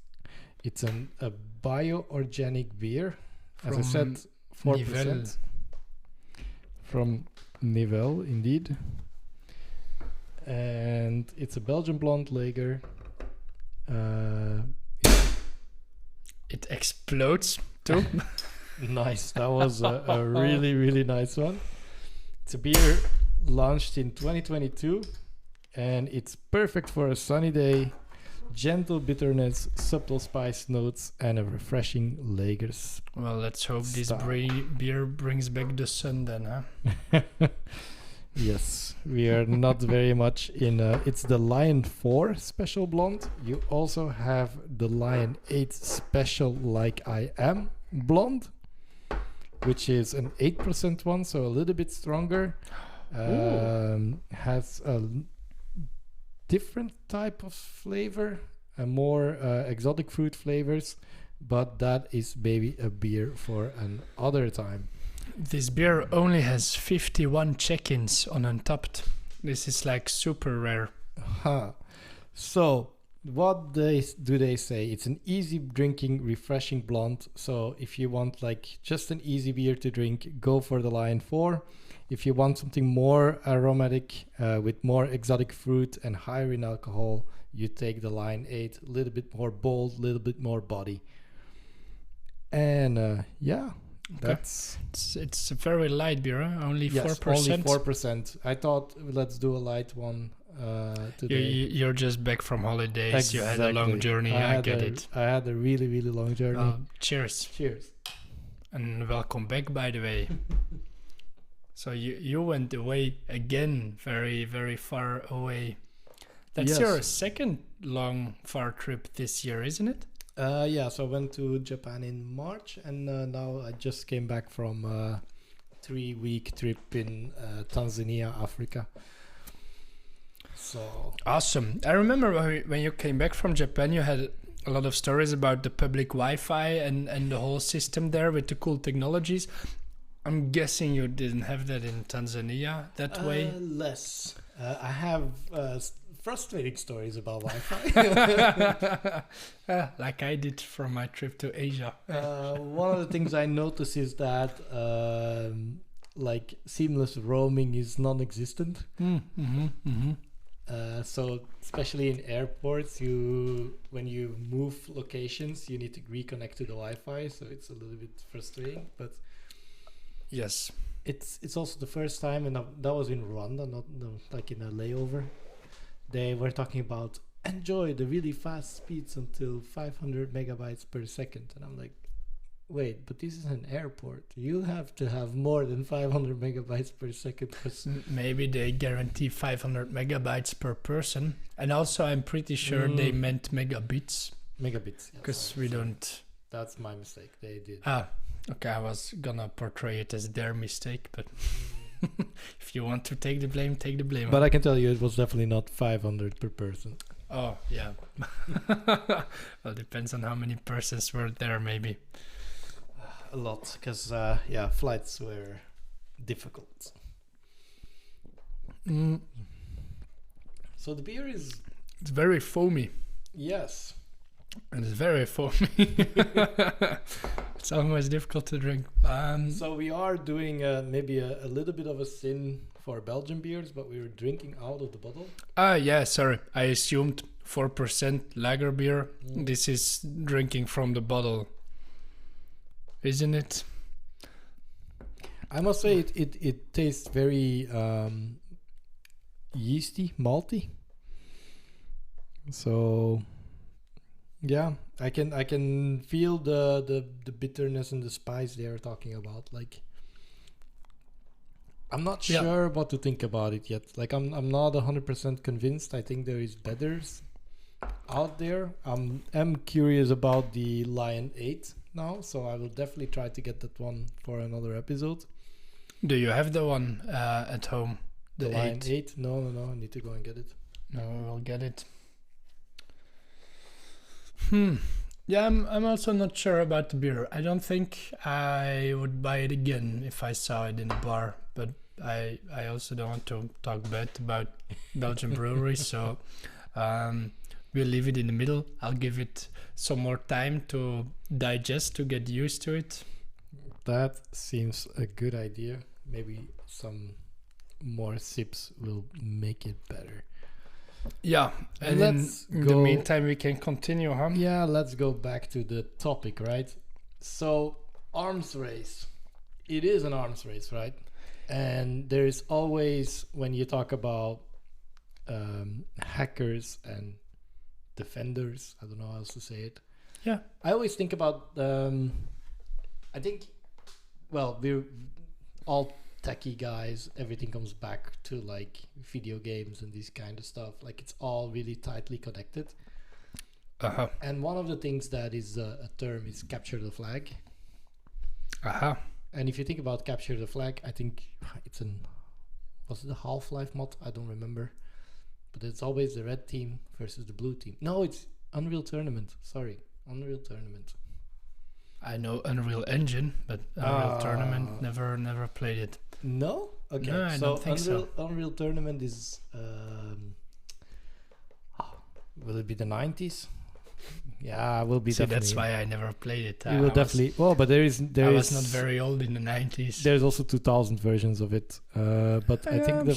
It's a bio-organic beer. As I said, 4%. Nivelle. From Nivelle, indeed. And it's a Belgian blonde lager. It explodes too. Nice. That was a really, really nice one. It's a beer launched in 2022, and it's perfect for a sunny day. Gentle bitterness, subtle spice notes, and a refreshing lager. Well, let's hope this beer brings back the sun then, huh? Yes, we are not very much in. It's the Lion 4 Special Blonde. You also have the Lion 8 Special Like I Am Blonde, which is an 8% one, so a little bit stronger. Has a different type of flavor, more exotic fruit flavors, but that is maybe a beer for another time. This beer only has 51 check-ins on Untapped. This is like super rare. So what do they say? It's an easy drinking, refreshing blonde. So if you want like just an easy beer to drink, go for the Lion 4. If you want something more aromatic with more exotic fruit and higher in alcohol, you take the Lion 8, a little bit more bold, a little bit more body. And that's... It's a very light beer, huh? Only 4%? Only 4%. I thought, let's do a light one today. You're just back from holidays. Exactly. You had a long journey, I get it. I had a really, really long journey. Cheers. Cheers. And welcome back, by the way. So you went away again, very, very far away. That's your second long, far trip this year, isn't it? So I went to Japan in March, and now I just came back from a 3-week trip in Tanzania, Africa. So awesome. I remember when you came back from Japan, you had a lot of stories about the public Wi-Fi and the whole system there with the cool technologies. I'm guessing you didn't have that in Tanzania that way? Less. I have frustrating stories about Wi-Fi. Like I did from my trip to Asia. One of the things I notice is that like seamless roaming is non-existent. So especially in airports, when you move locations, you need to reconnect to the Wi-Fi. So it's a little bit frustrating, but yes, it's also the first time, and that was in Rwanda, not like in a layover. They were talking about enjoy the really fast speeds until 500 megabytes per second, and I'm like, wait, but this is an airport. You have to have more than 500 megabytes per second. Maybe they guarantee 500 megabytes per person. And also, I'm pretty sure they meant megabits. Megabits. Because we don't... That's my mistake. They did. Okay, I was gonna portray it as their mistake, but if you want to take the blame, take the blame. But I can tell you it was definitely not 500 per person. Oh, yeah. Well, depends on how many persons were there, maybe. A lot, because flights were difficult. So the beer is... It's very foamy. Yes. And it's very foamy. It's almost difficult to drink. So we are doing maybe a little bit of a sin for Belgian beers, but we were drinking out of the bottle. Yeah, sorry. I assumed 4% lager beer. This is drinking from the bottle. Isn't it? I must say it tastes very yeasty, malty. So yeah, I can feel the bitterness and the spice they are talking about. Like, I'm not sure what to think about it yet. Like, I'm not 100% convinced. I think there is betters out there. I'm curious about the Lion 8 now, so I will definitely try to get that one for another episode. Do you have the one at home? The Lion 8? No, I need to go and get it. No, we'll get it. Yeah, I'm also not sure about the beer. I don't think I would buy it again if I saw it in a bar, but I also don't want to talk bad about Belgian breweries, so we'll leave it in the middle. I'll give it some more time to digest, to get used to it. That seems a good idea. Maybe some more sips will make it better. Yeah, and in the meantime we can continue, huh? Yeah, let's go back to the topic, right? So, arms race. It is an arms race, right? And there is always, when you talk about hackers and defenders, I don't know how else to say it. Yeah. I always think about, I think, well, we're all techie guys. Everything comes back to like video games and this kind of stuff. Like, it's all really tightly connected. Uh-huh. And one of the things that is a term is capture the flag. Uh-huh. And if you think about capture the flag, I think it's was it the Half-Life mod? I don't remember. But it's always the red team versus the blue team. No, it's Unreal Tournament. Sorry, Unreal Tournament. I know Unreal Engine, but Unreal Tournament, never played it. No? Okay. No, I don't think so. Unreal Tournament is... will it be the 90s? Yeah, it will be. See, that's why I never played it. You will definitely... Oh, but I was not very old in the 90s. There's also 2000 versions of it. But I think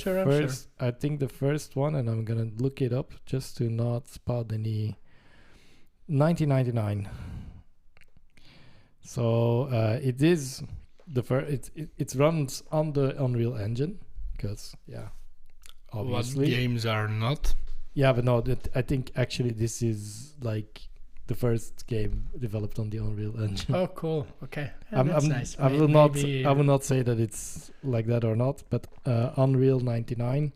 I think the first one, and I'm going to look it up just to not spot any... 1999. So it is the first. It runs on the Unreal Engine because obviously. What games are not? Yeah, but no, I think actually this is like the first game developed on the Unreal Engine. Oh, cool. Okay, that's nice. I will not say that it's like that or not, but Unreal 99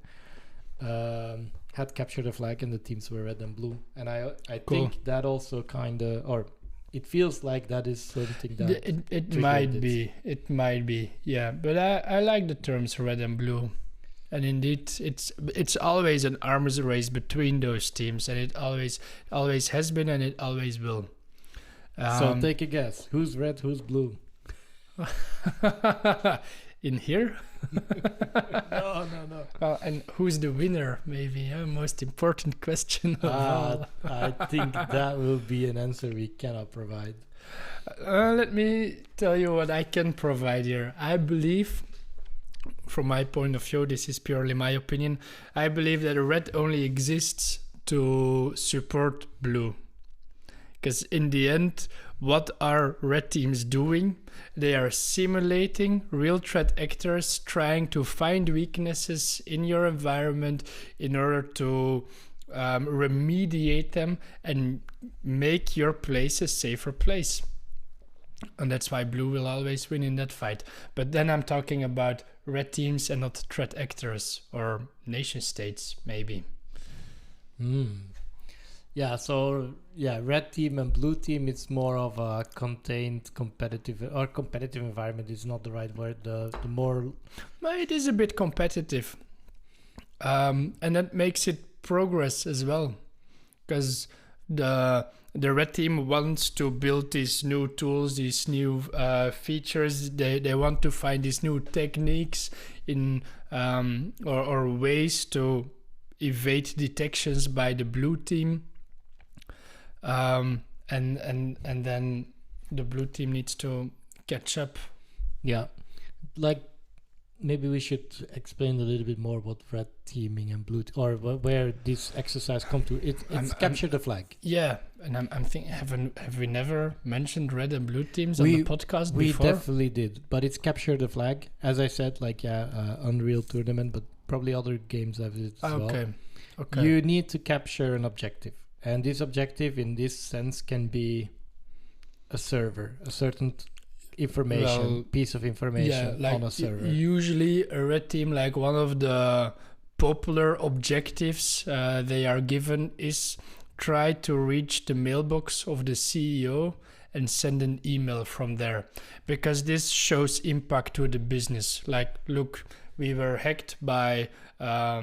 had captured the flag and the teams were red and blue, and I cool. think that also kind of, or it feels like that is something that it might be. It might be, yeah. But I like the terms red and blue, and indeed, it's always an arms race between those teams, and it always has been, and it always will. So take a guess. Who's red? Who's blue? in here? No. And who's the winner? Maybe most important question of all. I think that will be an answer we cannot provide. Let me tell you what I can provide here. I believe, from my point of view, this is purely my opinion, I believe that red only exists to support blue. Because in the end, what are red teams doing? They are simulating real threat actors trying to find weaknesses in your environment in order to remediate them and make your place a safer place. And that's why blue will always win in that fight. But then I'm talking about red teams and not threat actors or nation states, maybe. Yeah, so red team and blue team, it's more of a contained competitive environment is not the right word. The more... Well, it is a bit competitive. And that makes it progress as well. Because the red team wants to build these new tools, these new features. They want to find these new techniques in or ways to evade detections by the blue team. And then the blue team needs to catch up. Yeah, like maybe we should explain a little bit more what red teaming and blue or where this exercise come to. It's capture the flag. Yeah, and I'm thinking, have we never mentioned red and blue teams on the podcast before? We definitely did, but it's capture the flag. As I said, Unreal Tournament, but probably other games have it as well. Okay. You need to capture an objective. And this objective, in this sense, can be a server, a certain piece of information on a server. Usually, a red team, like one of the popular objectives they are given is try to reach the mailbox of the CEO and send an email from there, because this shows impact to the business. Like, look, we were hacked by a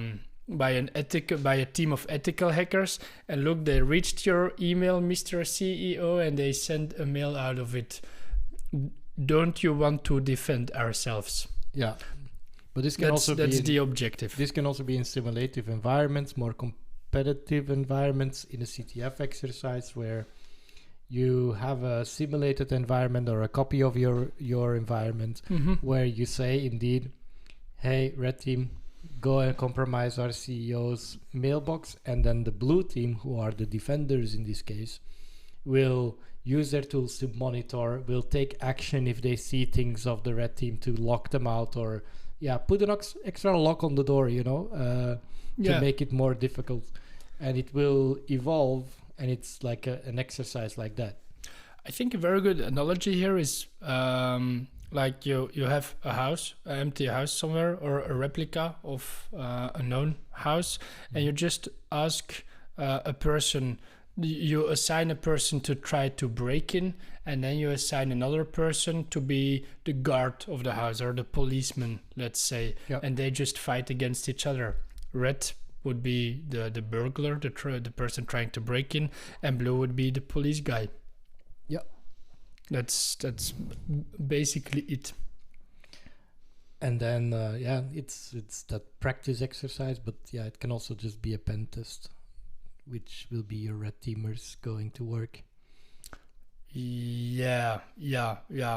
team of ethical hackers, and look, they reached your email, Mr. CEO, and they sent a mail out of it. Don't you want to defend ourselves? Yeah, but this can that's the objective. This can also be in simulative environments, more competitive environments, in a CTF exercise where you have a simulated environment or a copy of your environment, where you say, indeed, hey, red team, go and compromise our CEO's mailbox, and then the blue team, who are the defenders in this case, will use their tools to monitor, will take action if they see things of the red team to lock them out, or put an extra lock on the door, to make it more difficult. And it will evolve, and it's like an exercise like that. I think a very good analogy here is like you have a house, an empty house somewhere, or a replica of a known house, and you just ask a person, you assign a person to try to break in, and then you assign another person to be the guard of the house or the policeman, let's say, and they just fight against each other. Red would be the burglar, the person trying to break in, and blue would be the police guy. Yeah. That's basically it. And then it's that practice exercise, but it can also just be a pen test, which will be your red teamers going to work. Yeah.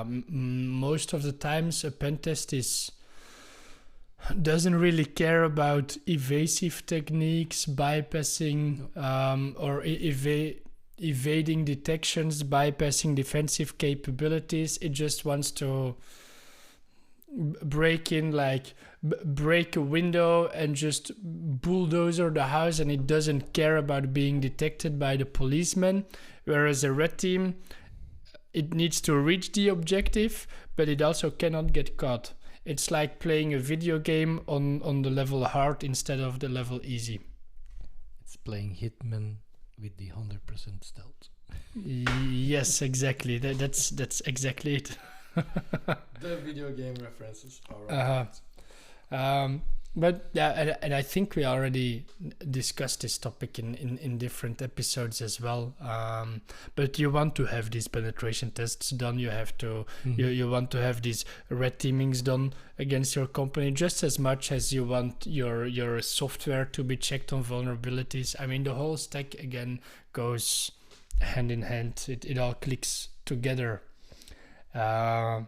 Most of the times a pen test doesn't really care about evasive techniques, bypassing or evading detections, bypassing defensive capabilities. It just wants to break in, break a window and just bulldozer the house, and it doesn't care about being detected by the policeman. Whereas a red team, it needs to reach the objective, but it also cannot get caught. It's like playing a video game on the level hard instead of the level easy. It's playing Hitman with the 100% stealth. Yes, exactly. That's exactly it. The video game references are right. But yeah, and I think we already discussed this topic in different episodes as well. But you want to have these penetration tests done. You have to you want to have these red teamings done against your company just as much as you want your software to be checked on vulnerabilities. I mean, the whole stack again goes hand in hand. It all clicks together. And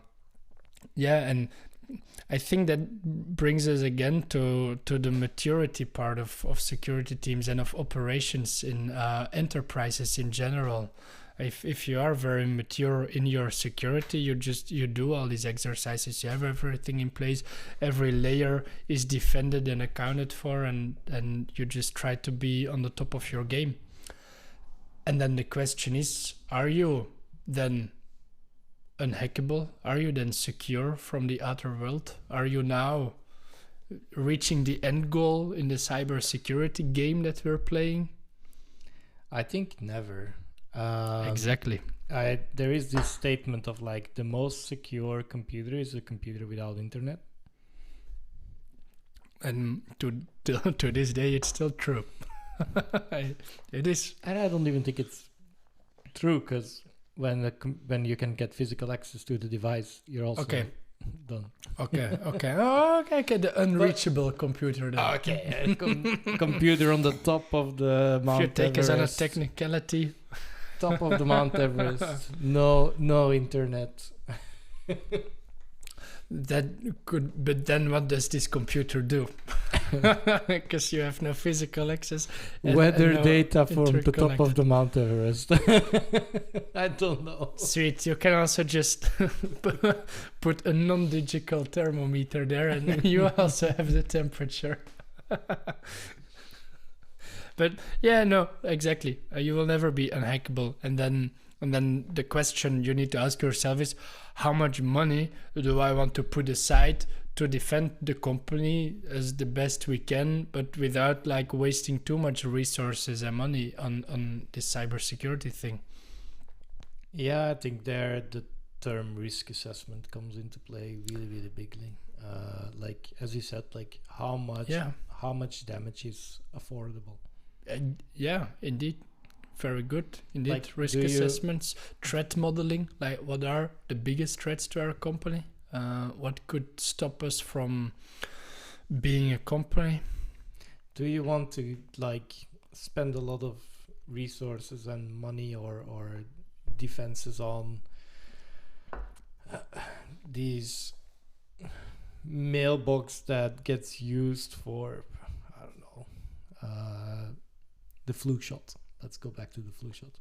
I think that brings us again to the maturity part of security teams and of operations in enterprises in general. If you are very mature in your security, you do all these exercises, you have everything in place, every layer is defended and accounted for, and you just try to be on the top of your game. And then the question is, are you then unhackable? Are you then secure from the outer world? Are you now reaching the end goal in the cybersecurity game that we're playing? I think never. Exactly. There is this statement of like the most secure computer is a computer without internet. And to this day, it's still true. It is. And I don't even think it's true, because when you can get physical access to the device, you're also done. Okay. The unreachable computer then. Okay, computer on the top of the Mount If you take Everest. us on a technicality. Top of the Mount Everest. No internet. That could, but then what does this computer do? Because you have no physical access. Weather no data from the top of interconnected. the Mount Everest. I don't know. Sweet. You can also just put a non-digital thermometer there, and you also have the temperature. But yeah, no, exactly. You will never be unhackable. And then the question you need to ask yourself is, how much money do I want to put aside to defend the company as the best we can, but without like wasting too much resources and money on this cybersecurity thing? Yeah, I think there the term risk assessment comes into play really, really bigly. Like as you said, like how much damage is affordable. Yeah, indeed. Very good. Indeed. Like, risk assessments, threat modeling, like what are the biggest threats to our company? What could stop us from being a company? Do you want to like spend a lot of resources and money or defenses on these mailbox that gets used for, I don't know, the flu shot? Let's go back to the flu shot.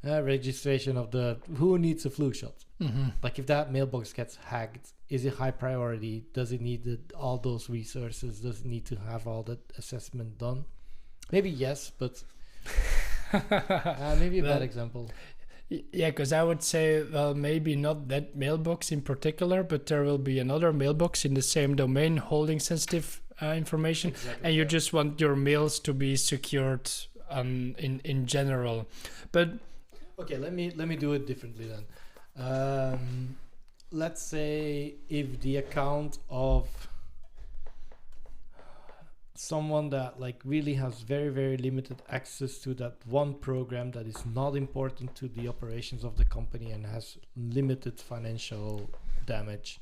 Registration of who needs a flu shot? Mm-hmm. Like if that mailbox gets hacked, is it high priority? Does it need all those resources? Does it need to have all that assessment done? Maybe yes, but maybe a bad example. Yeah, because I would say, well, maybe not that mailbox in particular, but there will be another mailbox in the same domain holding sensitive information, Exactly, and you just want your mails to be secured in general. But okay, let me do it differently then. Let's say if the account of someone that like really has very, very limited access to that one program that is not important to the operations of the company and has limited financial damage,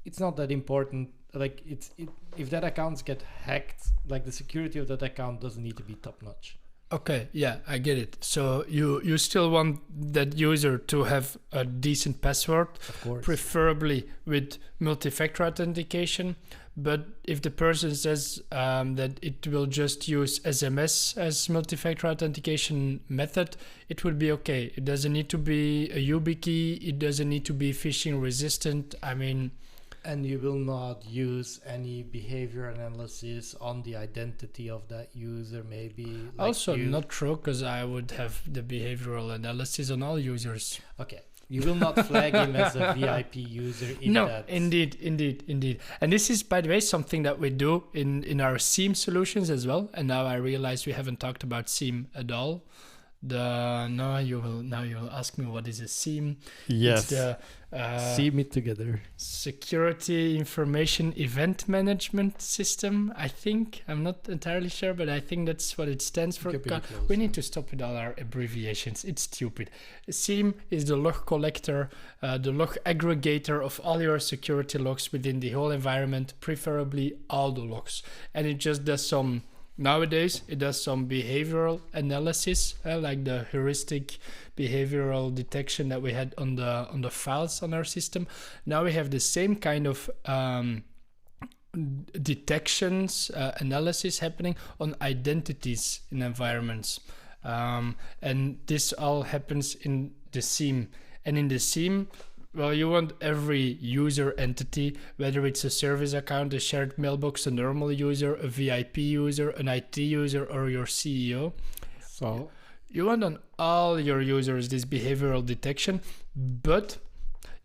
it's not that important. Like if that accounts get hacked, like the security of that account doesn't need to be top notch. okay, yeah, I get it. So you still want that user to have a decent password, Of course. preferably with multi-factor authentication. But if the person says that it will just use SMS as multi-factor authentication method, it would be okay. It doesn't need to be a YubiKey. It doesn't need to be phishing resistant. I mean, And you will not use any behavior analysis on the identity of that user, maybe. Like also not true, because I would have the behavioral analysis on all users. Okay. You will not flag him as a VIP user in No, that. indeed. And this is, by the way, something that we do in our SIEM solutions as well. And now I realize we haven't talked about SIEM at all. now you will ask me what is a SIEM. Yes. It's See me together. Security Information Event Management System, I think. I'm not entirely sure, but I think that's what it stands for. We need to stop with all our abbreviations. It's stupid. SIEM is the log collector, the log aggregator of all your security logs within the whole environment, preferably all the logs. And it just does nowadays, it does some behavioral analysis, like the heuristic behavioral detection that we had on the files on our system. Now we have the same kind of detections, analysis happening on identities in environments. And this all happens in the SIEM. And in the SIEM, well, you want every user entity, whether it's a service account, a shared mailbox, a normal user, a VIP user, an IT user, or your CEO. So you want on all your users this behavioral detection, but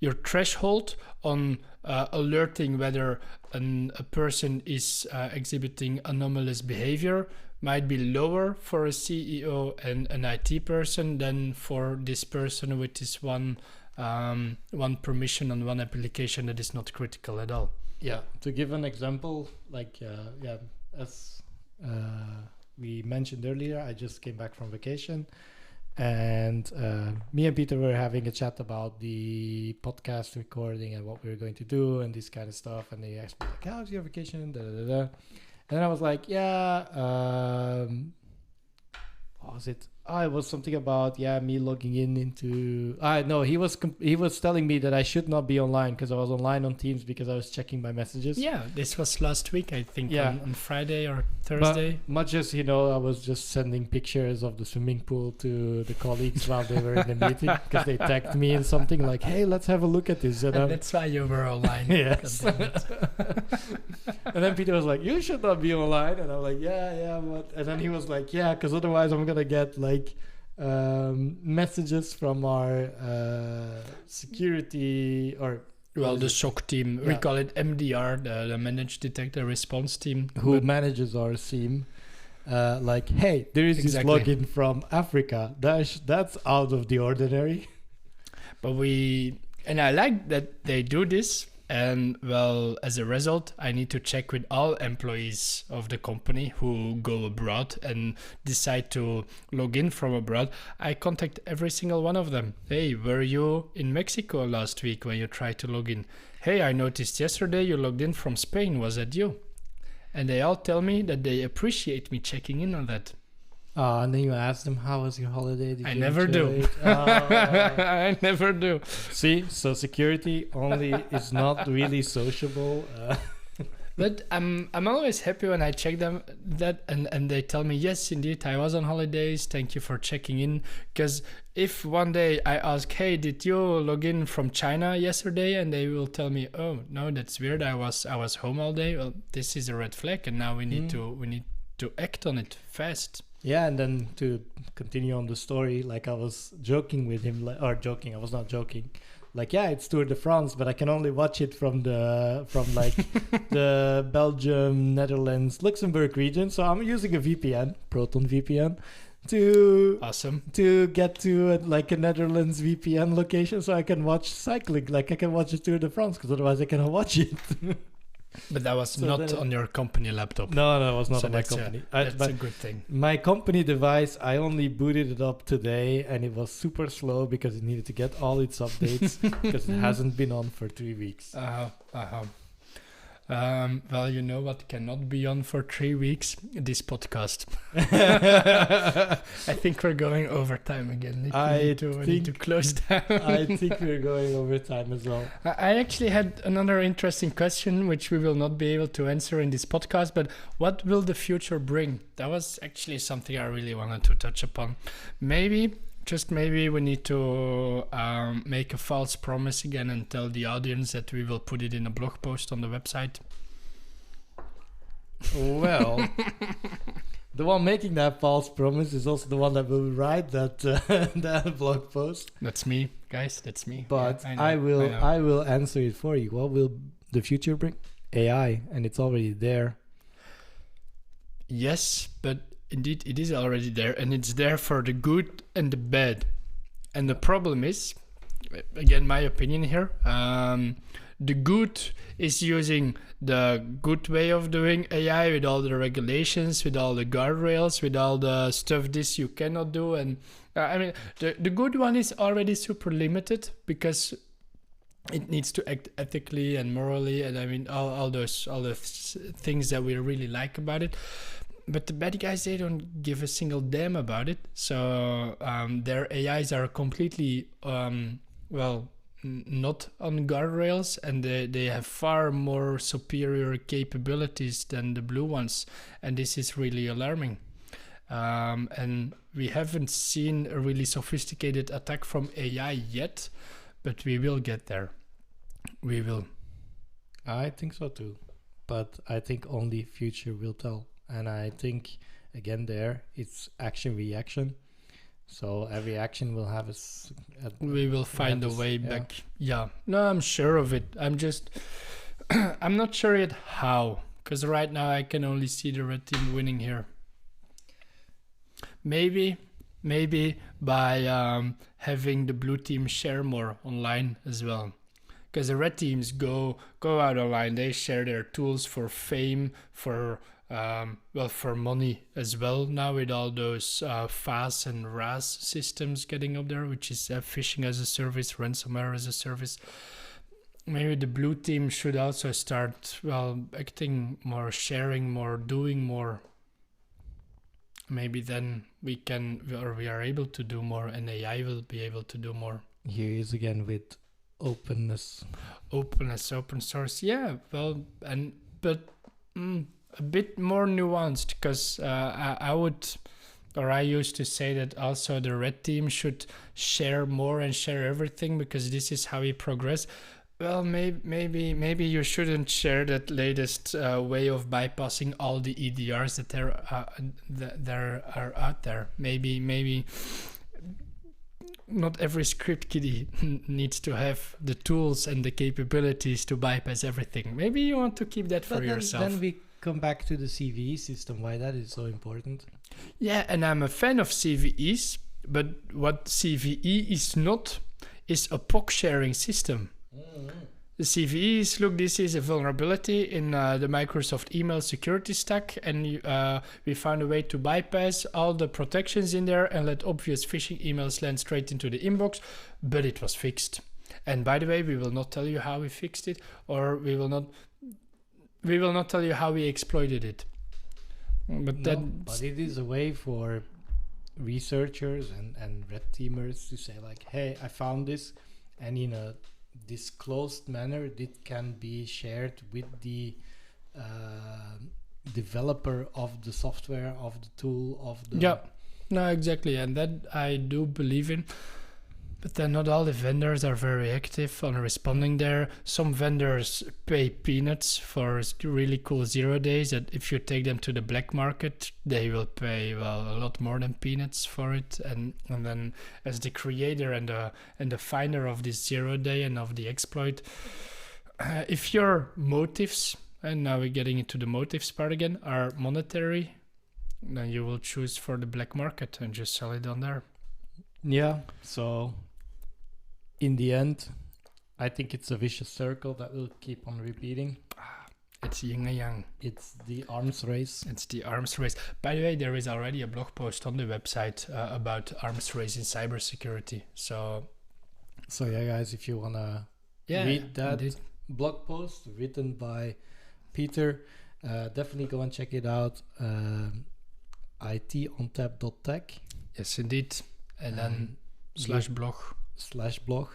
your threshold on alerting whether a person is exhibiting anomalous behavior might be lower for a CEO and an IT person than for this person with this one permission on one application that is not critical at all. Yeah, to give an example, like as we mentioned earlier, I just came back from vacation, and me and Pieter were having a chat about the podcast recording and what we were going to do and this kind of stuff. And they asked me like, "How's your vacation?" Da, da, da, da. And then I was like, what was it? It was something about me logging into. No, he was telling me that I should not be online because I was online on Teams because I was checking my messages. Yeah, this was last week, I think, on Friday or Thursday. But much as I was just sending pictures of the swimming pool to the colleagues while they were in the meeting because they tagged me in something like, "Hey, let's have a look at this." And that's why you were online. Yes. And then Pieter was like, "You should not be online," and I'm like, "Yeah, what?" And then he was like, "Yeah, because otherwise I'm gonna get like messages from our security or the SOC team. We call it MDR, the Managed Detector Response Team, who manages our SIEM. Like, hey, there is this login from Africa. That's out of the ordinary. But I like that they do this. And well, as a result, I need to check with all employees of the company who go abroad and decide to log in from abroad. I contact every single one of them. "Hey, were you in Mexico last week when you tried to log in? Hey, I noticed yesterday you logged in from Spain. Was that you?" And they all tell me that they appreciate me checking in on that. And then you ask them, "How was your holiday?" I never do. I never do. See, so security only is not really sociable. But I'm always happy when I check them and they tell me, "Yes, indeed, I was on holidays. Thank you for checking in." Because if one day I ask, "Hey, did you log in from China yesterday?" and they will tell me, "Oh no, that's weird. I was home all day." Well, this is a red flag, and now we need to act on it fast. Yeah, and then to continue on the story, like I was joking with him, I was not joking. Like, yeah, it's Tour de France, but I can only watch it from the Belgium, Netherlands, Luxembourg region. So I'm using a VPN, Proton VPN, to get to a Netherlands VPN location so I can watch cycling, like I can watch the Tour de France, because otherwise I cannot watch it. But that was not on your company laptop. No, it was not on my company. That's a good thing. My company device, I only booted it up today, and it was super slow because it needed to get all its updates because it hasn't been on for 3 weeks. Well, you know what cannot be on for 3 weeks? This podcast. I think we're going over time again. We need to close down. I think we're going over time as well. I actually had another interesting question, which we will not be able to answer in this podcast, but what will the future bring? That was actually something I really wanted to touch upon. Just maybe we need to make a false promise again and tell the audience that we will put it in a blog post on the website. Well, the one making that false promise is also the one that will write that blog post. That's me, guys. That's me. But yeah, I will answer it for you. What will the future bring? AI, and it's already there. Yes, but indeed, it is already there, and it's there for the good and the bad. And the problem is, again, my opinion here, the good is using the good way of doing AI with all the regulations, with all the guardrails, with all the stuff this you cannot do. And the good one is already super limited because it needs to act ethically and morally, and all those things that we really like about it. But the bad guys, they don't give a single damn about it. So their AIs are completely, not on guardrails, and they have far more superior capabilities than the blue ones. And this is really alarming. And we haven't seen a really sophisticated attack from AI yet, but we will get there. We will. I think so too. But I think only future will tell. And I think, again, it's action reaction. So every action will have we will find a way back. Yeah. No, I'm sure of it. I'm not sure yet how. Because right now I can only see the red team winning here. Maybe by having the blue team share more online as well. Because the red teams go out online. They share their tools for fame, for money as well now, with all those FAS and RAS systems getting up there, which is phishing as a service, ransomware as a service. Maybe the blue team should also start acting more, sharing more, doing more. Maybe then we are able to do more, and AI will be able to do more. Here is again with openness, open source. Yeah, but a bit more nuanced, because I used to say that also the red team should share more and share everything, because this is how we progress. Well, maybe you shouldn't share that latest way of bypassing all the EDRs that there are out there. Maybe not every script kiddie needs to have the tools and the capabilities to bypass everything. Maybe you want to keep that for yourself. Then we come back to the CVE system, why that is so important. Yeah, and I'm a fan of CVEs, but what CVE is not is a POC sharing system. The CVEs, look, this is a vulnerability in the Microsoft email security stack, and we found a way to bypass all the protections in there and let obvious phishing emails land straight into the inbox, but it was fixed. And by the way, we will not tell you how we fixed it, or we will not tell you how we exploited it. But it is a way for researchers and red teamers to say, like, hey, I found this, and in a disclosed manner, it can be shared with the developer of the software, of the tool, of the... Yeah, no, exactly, and that I do believe in. But then not all the vendors are very active on responding there. Some vendors pay peanuts for really cool 0 days that if you take them to the black market, they will pay a lot more than peanuts for it. And then as the creator and the finder of this 0 day and of the exploit, if your motives, and now we're getting into the motives part again, are monetary, then you will choose for the black market and just sell it on there. Yeah, so in the end, I think it's a vicious circle that will keep on repeating. It's yin and yang. It's the arms race. It's the arms race. By the way, there is already a blog post on the website about arms race in cybersecurity. So yeah, guys, if you want to read that blog post written by Pieter, definitely go and check it out. itontap.tech. Yes, indeed. And then /blog.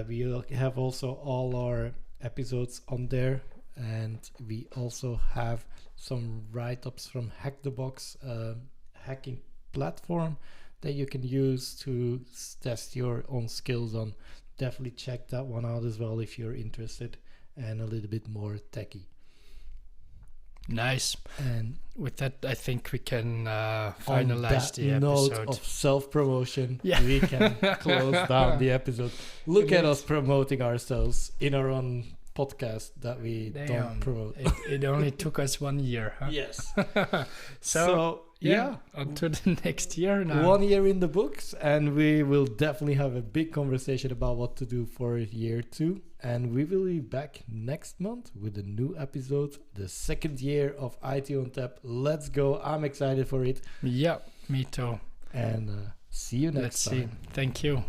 We have also all our episodes on there, and we also have some write-ups from Hack the Box, hacking platform that you can use to test your own skills on. Definitely check that one out as well if you're interested and a little bit more techie. Nice. And with that, I think we can finalize the episode. Note of self-promotion, we can close down the episode. Look at us promoting ourselves in our own podcast that we don't promote. It only took us 1 year. Huh? Yes. So until the next year now. 1 year in the books, and we will definitely have a big conversation about what to do for year 2. And we will be back next month with a new episode, the second year of IT on Tap. Let's go. I'm excited for it. Yeah, me too. And see you next time. Let's see. Thank you.